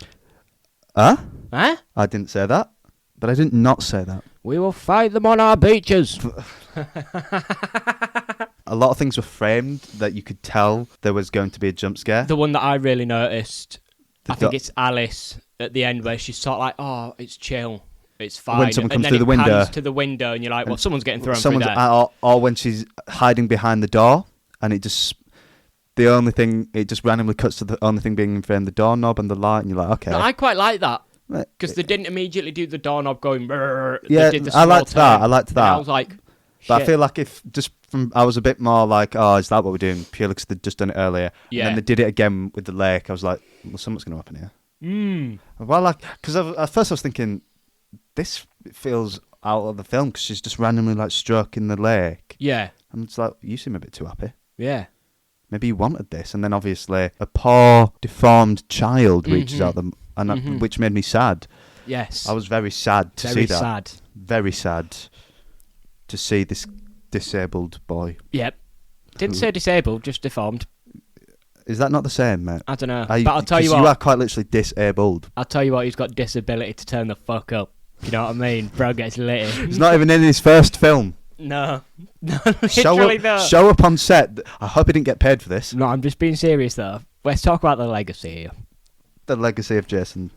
Speaker 1: Huh?
Speaker 2: Huh?
Speaker 1: I didn't say that. But I did not say that.
Speaker 2: We will fight them on our beaches.
Speaker 1: A lot of things were framed that you could tell there was going to be a jump scare.
Speaker 2: The one that I really noticed, I think it's Alice at the end, where she's sort of like, oh, it's chill. It's fine.
Speaker 1: When someone comes
Speaker 2: and then
Speaker 1: through the window.
Speaker 2: Pans to the window, and you're like, well, someone's getting thrown through there.
Speaker 1: Or when she's hiding behind the door, and it just randomly cuts to the only thing being in frame, the doorknob and the light, and you're like, okay.
Speaker 2: No, I quite like that. Because they didn't immediately do the doorknob going,
Speaker 1: yeah,
Speaker 2: they did the
Speaker 1: I liked that.
Speaker 2: And I was like, shit.
Speaker 1: But I feel like I was a bit more like, oh, is that what we're doing? Purely because they'd just done it earlier.
Speaker 2: Yeah.
Speaker 1: And then they did it again with the lake. I was like, well, something's going to happen here. Well, because at first I was thinking, this feels out of the film because she's just randomly struck in the lake.
Speaker 2: Yeah.
Speaker 1: And it's like, you seem a bit too happy.
Speaker 2: Yeah.
Speaker 1: Maybe you wanted this. And then obviously a poor, deformed child reaches out them, and which made me sad.
Speaker 2: Yes.
Speaker 1: I was very sad to see that.
Speaker 2: Very sad.
Speaker 1: Very sad to see this disabled boy.
Speaker 2: Yep. Didn't say disabled, just deformed.
Speaker 1: Is that not the same, mate?
Speaker 2: I don't know. But I'll tell you what.
Speaker 1: You are quite literally disabled.
Speaker 2: I'll tell you what, he's got disability to turn the fuck up. You know what I mean? Bro gets litty.
Speaker 1: He's not even in his first film.
Speaker 2: No, literally no.
Speaker 1: Show up on set. I hope he didn't get paid for this.
Speaker 2: No, I'm just being serious though. Let's talk about the legacy here.
Speaker 1: The legacy of Jason.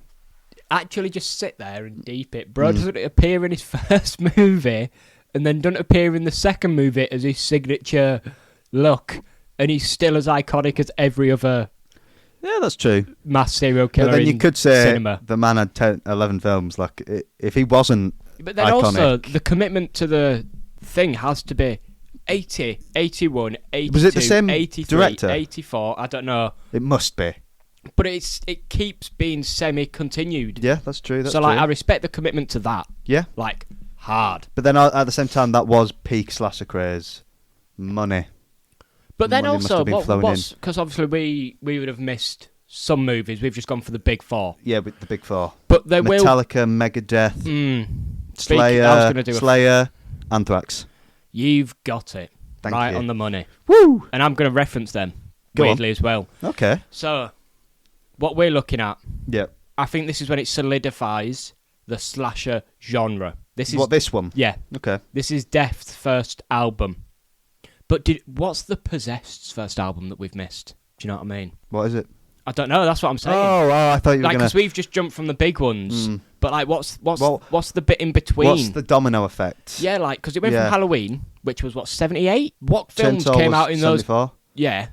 Speaker 2: Actually just sit there and deep it. Bro doesn't appear in his first movie and then doesn't appear in the second movie as his signature look, and he's still as iconic as every other...
Speaker 1: Yeah, that's true.
Speaker 2: Mass serial killer.
Speaker 1: But then you could say
Speaker 2: cinema.
Speaker 1: The man had 10, 11 films. Like, if he wasn't
Speaker 2: but then
Speaker 1: iconic,
Speaker 2: also, the commitment to the thing has to be 80, 81, 82,
Speaker 1: was it the same
Speaker 2: 83,
Speaker 1: director?
Speaker 2: 84, I don't know.
Speaker 1: It must be.
Speaker 2: But it keeps being semi-continued.
Speaker 1: Yeah, that's true. That's
Speaker 2: so like,
Speaker 1: true.
Speaker 2: I respect the commitment to that.
Speaker 1: Yeah,
Speaker 2: like hard.
Speaker 1: But then at the same time, that was peak slasher craze. Money.
Speaker 2: But then
Speaker 1: Money must
Speaker 2: also,
Speaker 1: have been flowing in.
Speaker 2: because obviously we would have missed some movies. We've just gone for the big four.
Speaker 1: Yeah, with the big four.
Speaker 2: But they will.
Speaker 1: Metallica, Megadeth, Slayer,
Speaker 2: I was gonna do
Speaker 1: Slayer, Anthrax.
Speaker 2: You've got it.
Speaker 1: Thank
Speaker 2: right
Speaker 1: you.
Speaker 2: on the money.
Speaker 1: Woo!
Speaker 2: And I'm going to reference them,
Speaker 1: Go
Speaker 2: weirdly,
Speaker 1: on.
Speaker 2: as well.
Speaker 1: Okay.
Speaker 2: So, what we're looking at,
Speaker 1: Yeah.
Speaker 2: I think this is when it solidifies the slasher genre. This is
Speaker 1: This one?
Speaker 2: Yeah.
Speaker 1: Okay.
Speaker 2: This is Death's first album. But what's the Possessed's first album that we've missed? Do you know what I mean?
Speaker 1: What is it?
Speaker 2: I don't know. That's what I'm saying.
Speaker 1: Oh, I thought you were
Speaker 2: like,
Speaker 1: going
Speaker 2: because
Speaker 1: to...
Speaker 2: we've just jumped from the big ones. But like, what's the bit in between?
Speaker 1: What's the domino effect?
Speaker 2: Yeah, like, because it went
Speaker 1: Yeah.
Speaker 2: from Halloween, which was, 78? What films
Speaker 1: Chainsaw
Speaker 2: came
Speaker 1: was
Speaker 2: out in those?
Speaker 1: 74.
Speaker 2: Yeah.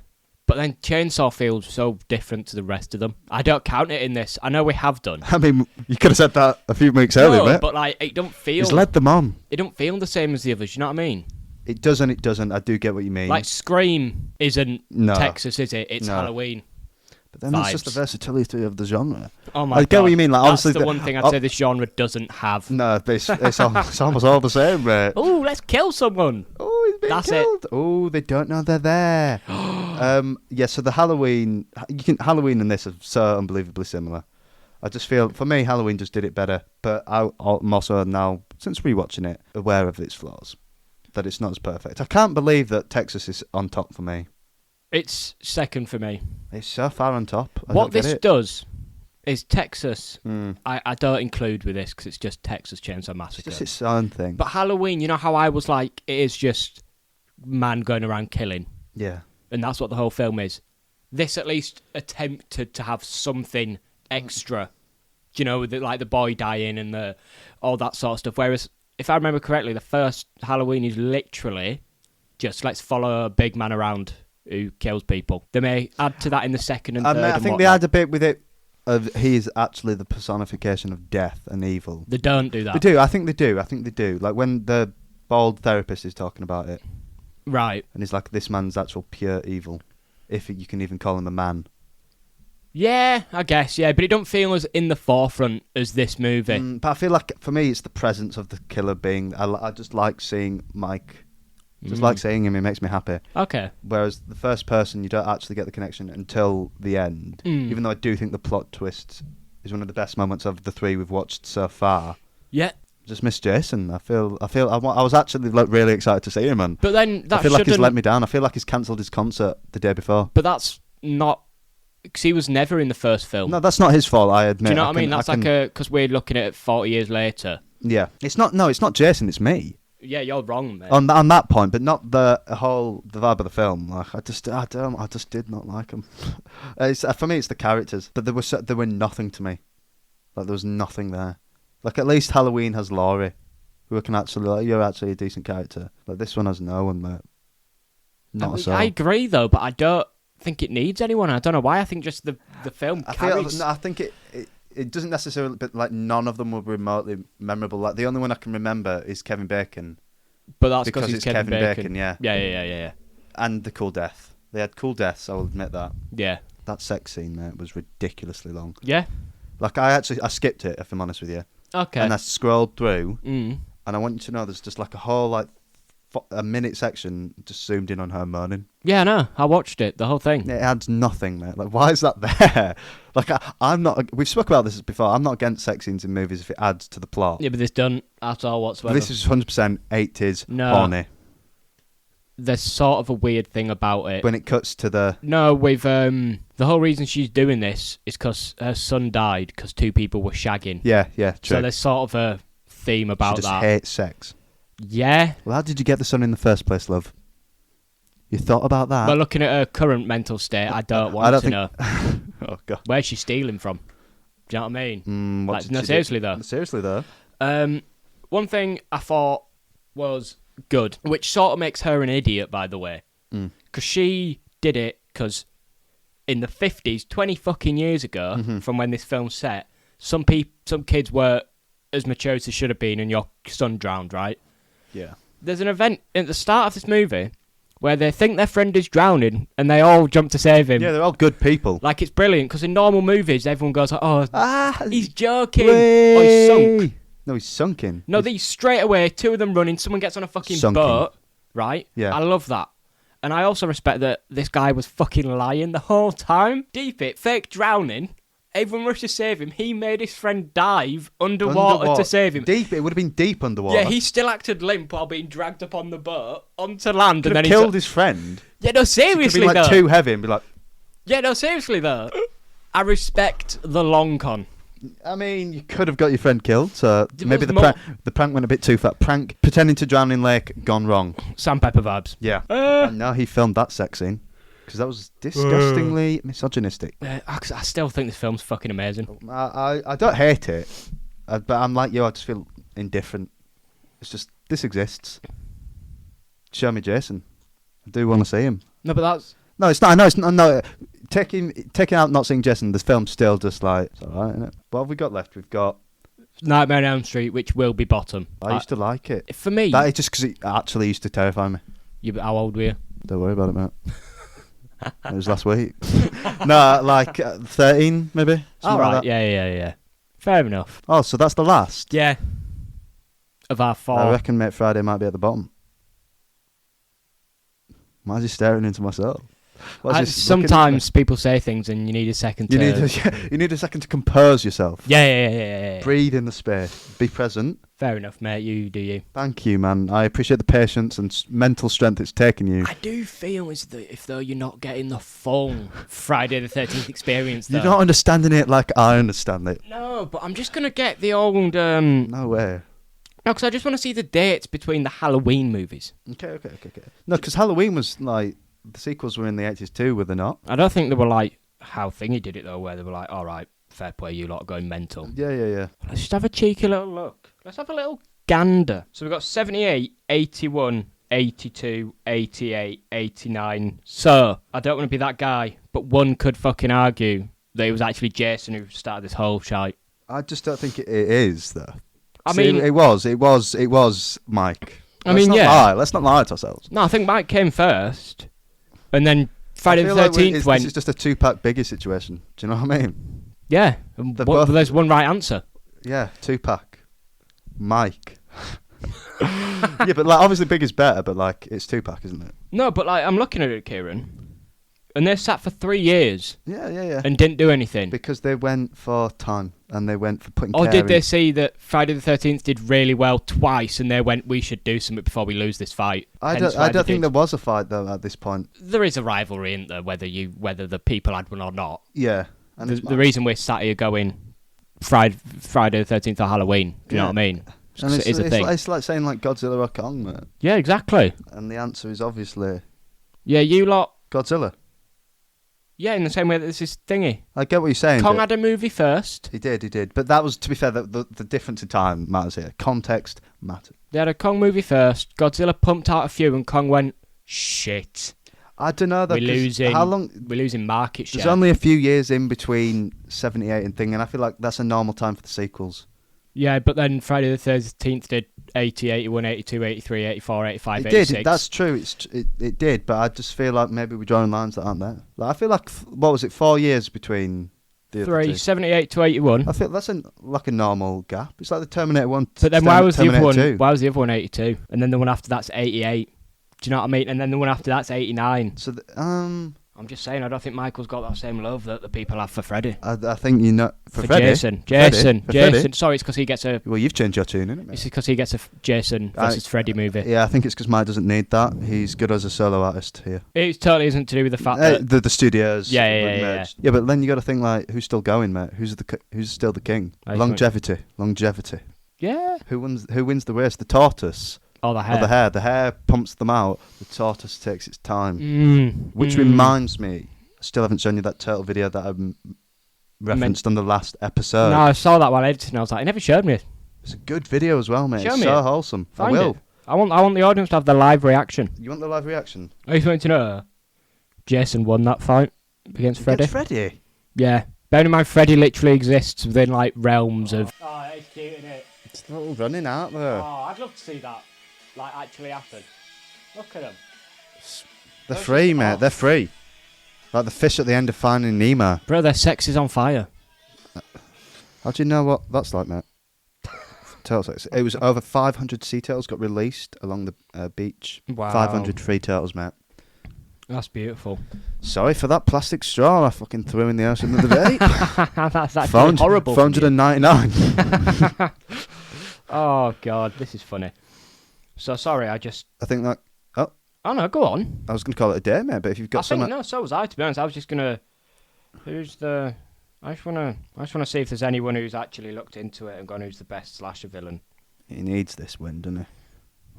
Speaker 2: But then Chainsaw feels so different to the rest of them. I don't count it in this. I know we have done.
Speaker 1: I mean, you could have said that a few weeks earlier, mate.
Speaker 2: But like, it don't feel...
Speaker 1: He's led them on.
Speaker 2: It don't feel the same as the others, you know what I mean?
Speaker 1: It doesn't. I do get what you mean.
Speaker 2: Like, Scream isn't
Speaker 1: No.
Speaker 2: Texas, is it? It's
Speaker 1: No.
Speaker 2: Halloween.
Speaker 1: But then that's just the
Speaker 2: vibes.
Speaker 1: versatility of the genre.
Speaker 2: Oh my
Speaker 1: I
Speaker 2: god.
Speaker 1: get what you mean. Like,
Speaker 2: That's
Speaker 1: obviously,
Speaker 2: the one thing I'd say this genre doesn't have.
Speaker 1: No, but it's almost all the same, mate.
Speaker 2: Oh, let's kill someone.
Speaker 1: Oh, he's been
Speaker 2: That's
Speaker 1: killed. Oh, they don't know they're there. Yeah, so the Halloween and this are so unbelievably similar. I just feel, for me, Halloween just did it better. But I'm also now, since rewatching it, aware of its flaws. That it's not as perfect. I can't believe that Texas is on top for me.
Speaker 2: It's second for me.
Speaker 1: It's so far on top. I
Speaker 2: What
Speaker 1: don't get
Speaker 2: this
Speaker 1: it.
Speaker 2: does is Texas.
Speaker 1: Mm.
Speaker 2: I don't include with this because it's just Texas Chainsaw
Speaker 1: It's
Speaker 2: Massacre.
Speaker 1: just its own thing.
Speaker 2: But Halloween, you know how I was like, it is just man going around killing.
Speaker 1: Yeah.
Speaker 2: And that's what the whole film is. This at least attempted to have something extra. Do you know, with the boy dying and all that sort of stuff. Whereas, if I remember correctly, the first Halloween is literally just let's follow a big man around who kills people. They may add to that in the second and third.
Speaker 1: I
Speaker 2: and
Speaker 1: think they
Speaker 2: whatnot.
Speaker 1: had a bit with it of he is actually the personification of death and evil.
Speaker 2: They don't do that.
Speaker 1: They do. I think they do. Like when the bald therapist is talking about it.
Speaker 2: Right.
Speaker 1: And he's like, this man's actual pure evil. If you can even call him a man.
Speaker 2: Yeah, I guess, yeah. But it don't feel as in the forefront as this movie.
Speaker 1: But I feel like, for me, it's the presence of the killer being... I just like seeing Mike. Just like seeing him. It makes me happy.
Speaker 2: Okay.
Speaker 1: Whereas the first person, you don't actually get the connection until the end. Even though I do think the plot twist is one of the best moments of the three we've watched so far.
Speaker 2: Yeah.
Speaker 1: Just miss Jason. I was actually really excited to see him, and
Speaker 2: But then that
Speaker 1: I feel like he's
Speaker 2: shouldn't-
Speaker 1: let me down. I feel like he's cancelled his concert the day before.
Speaker 2: But that's not... Because he was never in the first film.
Speaker 1: No, that's not his fault, I admit.
Speaker 2: Do you know what I mean? That's because we're looking at it 40 years later.
Speaker 1: Yeah. It's not Jason, it's me.
Speaker 2: Yeah, you're wrong, mate.
Speaker 1: On that point, but not the vibe of the film. Like I just did not like him. For me, it's the characters, but there were nothing to me. Like there was nothing there. Like at least Halloween has Laurie, who can actually you're actually a decent character. Like this one has no one, mate. Not a soul.
Speaker 2: I agree though, but I don't think it needs anyone. I don't know why. I think just the film carries.
Speaker 1: I think it doesn't necessarily, but like none of them were remotely memorable. Like the only one I can remember is Kevin Bacon.
Speaker 2: But that's
Speaker 1: because
Speaker 2: he's
Speaker 1: it's
Speaker 2: Kevin Bacon.
Speaker 1: Yeah.
Speaker 2: Yeah.
Speaker 1: And the cool death. They had cool deaths. I will admit that.
Speaker 2: Yeah.
Speaker 1: That sex scene there was ridiculously long.
Speaker 2: Yeah.
Speaker 1: Like I skipped it, if I'm honest with you.
Speaker 2: Okay.
Speaker 1: And I scrolled through,
Speaker 2: and
Speaker 1: I want you to know there's just like a whole a minute section just zoomed in on her moaning.
Speaker 2: Yeah, I know. I watched it, the whole thing.
Speaker 1: It adds nothing, mate. Like, why is that there? Like, I'm not... We've spoken about this before. I'm not against sex scenes in movies if it adds to the plot.
Speaker 2: Yeah, but this don't at all whatsoever.
Speaker 1: This is 100% 80s
Speaker 2: No.
Speaker 1: horny.
Speaker 2: There's sort of a weird thing about it.
Speaker 1: When it cuts to the...
Speaker 2: No, with the whole reason she's doing this is because her son died because two people were shagging.
Speaker 1: Yeah, true.
Speaker 2: So there's sort of a theme about
Speaker 1: she just
Speaker 2: that.
Speaker 1: hates sex.
Speaker 2: Yeah.
Speaker 1: Well, how did you get the son in the first place, love? You thought about that?
Speaker 2: But looking at her current mental state, I don't want to know.
Speaker 1: Oh, God.
Speaker 2: Where's she stealing from? Do you know what I mean?
Speaker 1: What
Speaker 2: Like,
Speaker 1: did
Speaker 2: no,
Speaker 1: she do?
Speaker 2: seriously though.
Speaker 1: Seriously, though?
Speaker 2: One thing I thought was good, which sort of makes her an idiot, by the way, because she did it because in the 50s, 20 fucking years ago, from when this film's set, some kids were as mature as they should have been, and your son drowned, right?
Speaker 1: Yeah.
Speaker 2: There's an event at the start of this movie where they think their friend is drowning and they all jump to save him.
Speaker 1: Yeah, they're all good people.
Speaker 2: Like, it's brilliant, because in normal movies, everyone goes like, oh, he's joking.
Speaker 1: Way.
Speaker 2: Oh, he's sunk.
Speaker 1: No, he's sunken.
Speaker 2: No, these straight away, two of them running, someone gets on a fucking
Speaker 1: Sunken.
Speaker 2: boat, right?
Speaker 1: Yeah.
Speaker 2: I love that. And I also respect that this guy was fucking lying the whole time. Deep it, fake drowning. Everyone rushed to save him. He made his friend dive underwater to save him.
Speaker 1: Deep? It would have been deep underwater.
Speaker 2: Yeah, he still acted limp while being dragged up on the boat onto land.
Speaker 1: Could
Speaker 2: and
Speaker 1: have
Speaker 2: then
Speaker 1: killed his friend.
Speaker 2: Yeah, no, seriously,
Speaker 1: Could have been like
Speaker 2: though.
Speaker 1: too heavy and be like...
Speaker 2: Yeah, no, seriously, though. I respect the long con.
Speaker 1: I mean, you could have got your friend killed, so
Speaker 2: There
Speaker 1: maybe
Speaker 2: was
Speaker 1: the prank went a bit too far. Prank, pretending to drown in lake, gone wrong.
Speaker 2: Sandpaper vibes.
Speaker 1: Yeah. And now he filmed that sex scene, because that was disgustingly misogynistic.
Speaker 2: I still think this film's fucking amazing.
Speaker 1: I don't hate it, but I'm like you, I just feel indifferent. It's just, this exists. Show me Jason. I do want to see him.
Speaker 2: No, but that's...
Speaker 1: No, it's not. No, it's not. No, taking out not seeing Jason, the film's still just like, it's alright, isn't it? What have we got left? We've got
Speaker 2: Nightmare on Elm Street, which will be bottom.
Speaker 1: I used to like it.
Speaker 2: For me...
Speaker 1: That is just because it actually used to terrify me.
Speaker 2: How old were you?
Speaker 1: Don't worry about it, mate. It was last week. No, like 13, maybe.
Speaker 2: All
Speaker 1: Like
Speaker 2: right,
Speaker 1: that.
Speaker 2: yeah. Fair enough.
Speaker 1: Oh, so that's the last.
Speaker 2: Yeah. Of our four.
Speaker 1: I reckon Mate Friday might be at the bottom. Why is he staring into myself?
Speaker 2: Sometimes people say things and you need a second to...
Speaker 1: You need a second to compose yourself.
Speaker 2: Yeah.
Speaker 1: Breathe in the space. Be present.
Speaker 2: Fair enough, mate. You do you.
Speaker 1: Thank you, man. I appreciate the patience and mental strength it's taken you.
Speaker 2: I do feel as though you're not getting the full Friday the 13th experience, though.
Speaker 1: You're not understanding it like I understand it.
Speaker 2: No, but I'm just going to get the old...
Speaker 1: No way.
Speaker 2: No, because I just want to see the dates between the Halloween movies.
Speaker 1: Okay. No, because Halloween was like... The sequels were in the 80s too, were they not?
Speaker 2: I don't think they were like how Thingy did it, though, where they were like, all right, fair play, you lot are going mental.
Speaker 1: Yeah.
Speaker 2: Let's just have a cheeky little look. Let's have a little gander. So we've got 78, 81, 82, 88, 89. So, I don't want to be that guy, but one could fucking argue that it was actually Jason who started this whole shite.
Speaker 1: I just don't think it is, though.
Speaker 2: I mean...
Speaker 1: It was Mike.
Speaker 2: Yeah.
Speaker 1: Let's not lie to ourselves.
Speaker 2: No, I think Mike came first, and then Friday the 13th went...
Speaker 1: This is just a Tupac Biggie situation. Do you know what I mean?
Speaker 2: Yeah,
Speaker 1: both...
Speaker 2: there's one right answer.
Speaker 1: Yeah, Tupac. Mike. Yeah, but like obviously Biggie's better, but like it's Tupac, isn't it?
Speaker 2: No, but like I'm looking at it, Kieran, and they sat for 3 years.
Speaker 1: Yeah.
Speaker 2: And didn't do anything.
Speaker 1: Because they went for time, and they went for putting
Speaker 2: Or
Speaker 1: care
Speaker 2: did they
Speaker 1: in.
Speaker 2: see that Friday the 13th did really well twice, and they went, we should do something before we lose this fight?
Speaker 1: I don't think there was a fight, though, at this point.
Speaker 2: There is a rivalry, isn't there, whether the people had one or not.
Speaker 1: Yeah. And
Speaker 2: The reason we're sat here going Friday the 13th or Halloween, do you know what I mean?
Speaker 1: And
Speaker 2: It's a thing.
Speaker 1: It's like saying like Godzilla or Kong, mate.
Speaker 2: Yeah, exactly.
Speaker 1: And the answer is obviously
Speaker 2: Yeah, you lot...
Speaker 1: Godzilla.
Speaker 2: Yeah, in the same way that this is Thingy.
Speaker 1: I get what you're saying.
Speaker 2: Kong had a movie first.
Speaker 1: He did. But that was, to be fair, the difference in time matters here. Context matters.
Speaker 2: They had a Kong movie first. Godzilla pumped out a few, and Kong went, shit.
Speaker 1: I don't know that.
Speaker 2: We're losing market share.
Speaker 1: There's only a few years in between 78 and thing, and I feel like that's a normal time for the sequels.
Speaker 2: Yeah, but then Friday the 13th did 80, 81, 82, 83, 84, 85,
Speaker 1: It
Speaker 2: 86.
Speaker 1: did. That's true. It did, but I just feel like maybe we're drawing lines that aren't there. Like, I feel like what was it? 4 years between the other two.
Speaker 2: 78 to 81.
Speaker 1: I feel that's like a normal gap. It's like the Terminator 1.
Speaker 2: But then why was the other one?
Speaker 1: 2.
Speaker 2: Why was the other one 82? And then the one after that's 88. Do you know what I mean? And then the one after that's 89.
Speaker 1: So
Speaker 2: I'm just saying, I don't think Michael's got that same love that the people have for Freddy.
Speaker 1: I think for Freddy.
Speaker 2: Jason.
Speaker 1: Freddy?
Speaker 2: Sorry, it's because he gets a...
Speaker 1: Well, you've changed your tune, isn't it?
Speaker 2: It's because he gets a Jason versus Freddy movie.
Speaker 1: Yeah, I think it's because Mike doesn't need that. He's good as a solo artist here.
Speaker 2: It totally isn't to do with the fact that...
Speaker 1: The studios.
Speaker 2: Yeah.
Speaker 1: Yeah, but then you got to think like, who's still going, mate? Who's still the king? Longevity.
Speaker 2: Yeah.
Speaker 1: Who wins the race? The tortoise.
Speaker 2: Oh, the hair.
Speaker 1: Or the hare. The hare pumps them out. The tortoise takes its time. Which reminds me, I still haven't shown you that turtle video that I referenced on the last episode.
Speaker 2: No, I saw that while editing. I was like, it never showed me.
Speaker 1: It's a good video as well, mate.
Speaker 2: Show
Speaker 1: it's
Speaker 2: me
Speaker 1: so
Speaker 2: it.
Speaker 1: wholesome.
Speaker 2: Find
Speaker 1: I will.
Speaker 2: it. I want the audience to have the live reaction.
Speaker 1: You want the live reaction?
Speaker 2: I just want to know. Jason won that fight against Freddy.
Speaker 1: Against Freddy?
Speaker 2: Yeah. Bearing in mind, Freddy literally exists within like realms of. Oh, it's cute, isn't it?
Speaker 1: It's not running out there.
Speaker 2: Oh, I'd love to see that, like, actually happen. Look at him.
Speaker 1: They're free, mate. They're free. Like the fish at the end of Finding Nemo.
Speaker 2: Bro, their sex is on fire.
Speaker 1: How do you know what that's like, mate? Turtle sex. It was over 500 sea turtles got released along the beach.
Speaker 2: Wow.
Speaker 1: 500 free turtles, mate.
Speaker 2: That's beautiful.
Speaker 1: Sorry for that plastic straw I fucking threw in the ocean the other day.
Speaker 2: That's actually horrible.
Speaker 1: 499.
Speaker 2: Oh, God, this is funny. So, sorry, I
Speaker 1: think that...
Speaker 2: Oh, no, go on.
Speaker 1: I was going to call it a day, mate, but if you've got something...
Speaker 2: No, so was I, to be honest. I was just going to... I just want to see if there's anyone who's actually looked into it and gone, who's the best slasher villain.
Speaker 1: He needs this win, doesn't he?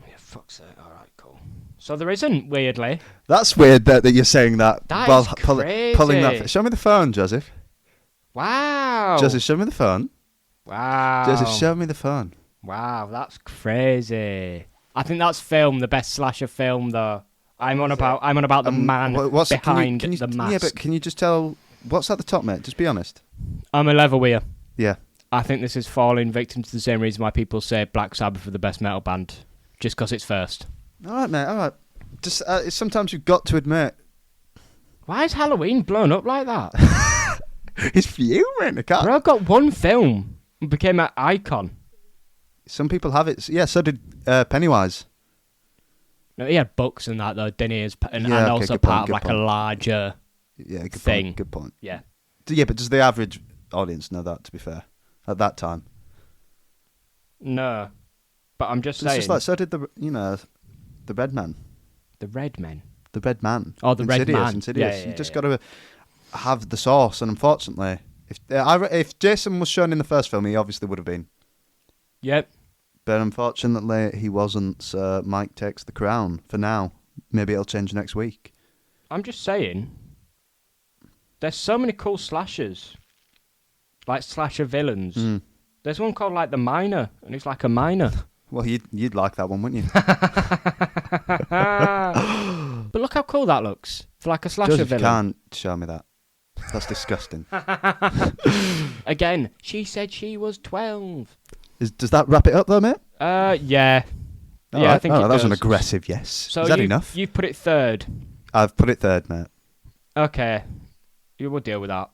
Speaker 2: Yeah, fuck's sake. All right, cool. So there isn't, weirdly.
Speaker 1: That's weird that you're saying that.
Speaker 2: That is crazy.
Speaker 1: Pulling that... Show me the phone, Joseph.
Speaker 2: Wow.
Speaker 1: Joseph, show me the phone.
Speaker 2: Wow.
Speaker 1: Joseph, show me the phone.
Speaker 2: Wow, that's crazy. I think that's the best slasher film, though. I'm on about the man behind the mask.
Speaker 1: Yeah, but can you just tell what's at the top, mate? Just be honest.
Speaker 2: I'm a level with you.
Speaker 1: Yeah.
Speaker 2: I think this is falling victim to the same reason why people say Black Sabbath are the best metal band, just because it's first.
Speaker 1: All right, mate. All right. Just sometimes you've got to admit.
Speaker 2: Why is Halloween blown up like that?
Speaker 1: He's fuming. I can't.
Speaker 2: Bro, I've got one film and became an icon.
Speaker 1: Some people have it. Yeah, so did Pennywise.
Speaker 2: No, he had books and that though, didn't he? And
Speaker 1: Yeah, okay,
Speaker 2: also
Speaker 1: good
Speaker 2: part
Speaker 1: point,
Speaker 2: of like a larger
Speaker 1: good
Speaker 2: thing.
Speaker 1: Point, good point.
Speaker 2: Yeah.
Speaker 1: Yeah, but does the average audience know that? To be fair, at that time.
Speaker 2: No, but I'm just
Speaker 1: It's
Speaker 2: saying.
Speaker 1: just like so did the Red Man.
Speaker 2: The Red Men.
Speaker 1: The Red Man.
Speaker 2: Oh, the Red Man.
Speaker 1: Insidious.
Speaker 2: Yeah,
Speaker 1: you just got to have the sauce, and unfortunately, if Jason was shown in the first film, he obviously would have been.
Speaker 2: Yep.
Speaker 1: But unfortunately, he wasn't. So Mike takes the crown for now. Maybe it'll change next week.
Speaker 2: I'm just saying. There's so many cool slashers, like slasher villains.
Speaker 1: Mm.
Speaker 2: There's one called like the Miner, and it's like a miner.
Speaker 1: Well, you'd like that one, wouldn't you?
Speaker 2: But look how cool that looks for like a slasher
Speaker 1: Joseph,
Speaker 2: villain.
Speaker 1: You can't show me that. That's disgusting.
Speaker 2: Again, she said she was 12.
Speaker 1: Does that wrap it up though, mate?
Speaker 2: Yeah.
Speaker 1: All
Speaker 2: yeah,
Speaker 1: right.
Speaker 2: I think it
Speaker 1: that was
Speaker 2: does.
Speaker 1: an aggressive yes.
Speaker 2: So
Speaker 1: Is that enough?
Speaker 2: You've put it third.
Speaker 1: I've put it third, mate.
Speaker 2: Okay. We'll deal with that.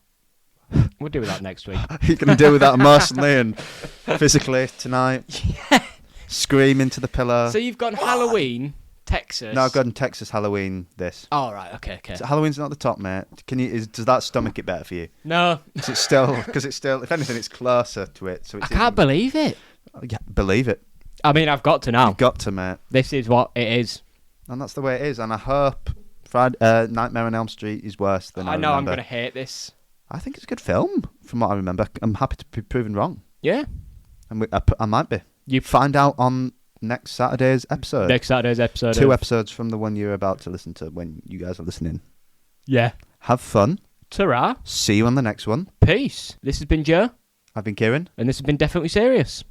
Speaker 2: We'll deal with that next week.
Speaker 1: You're going to deal with that emotionally and physically tonight.
Speaker 2: Yeah.
Speaker 1: Scream into the pillow.
Speaker 2: So you've got Halloween, Texas.
Speaker 1: No, I've got Texas Halloween this.
Speaker 2: Oh, right. Okay.
Speaker 1: So Halloween's not the top, mate. Does that stomach it better for you?
Speaker 2: No.
Speaker 1: Is it still... Because it's still... If anything, it's closer to it. So it's
Speaker 2: I can't believe it.
Speaker 1: Yeah, believe it.
Speaker 2: I mean, I've got to now.
Speaker 1: You've got to, mate.
Speaker 2: This is what it is.
Speaker 1: And that's the way it is. And I hope Nightmare on Elm Street is worse than I
Speaker 2: know I'm
Speaker 1: remember.
Speaker 2: going to hate this.
Speaker 1: I think it's a good film, from what I remember. I'm happy to be proven wrong.
Speaker 2: Yeah.
Speaker 1: And I might be.
Speaker 2: You
Speaker 1: find out on next Saturday's episode.
Speaker 2: Next Saturday's episode.
Speaker 1: 2 episodes from the one you're about to listen to when you guys are listening.
Speaker 2: Yeah.
Speaker 1: Have fun.
Speaker 2: Ta-ra.
Speaker 1: See you on the next one.
Speaker 2: Peace. This has been Joe.
Speaker 1: I've been Kieran.
Speaker 2: And this has been Definitely Serious.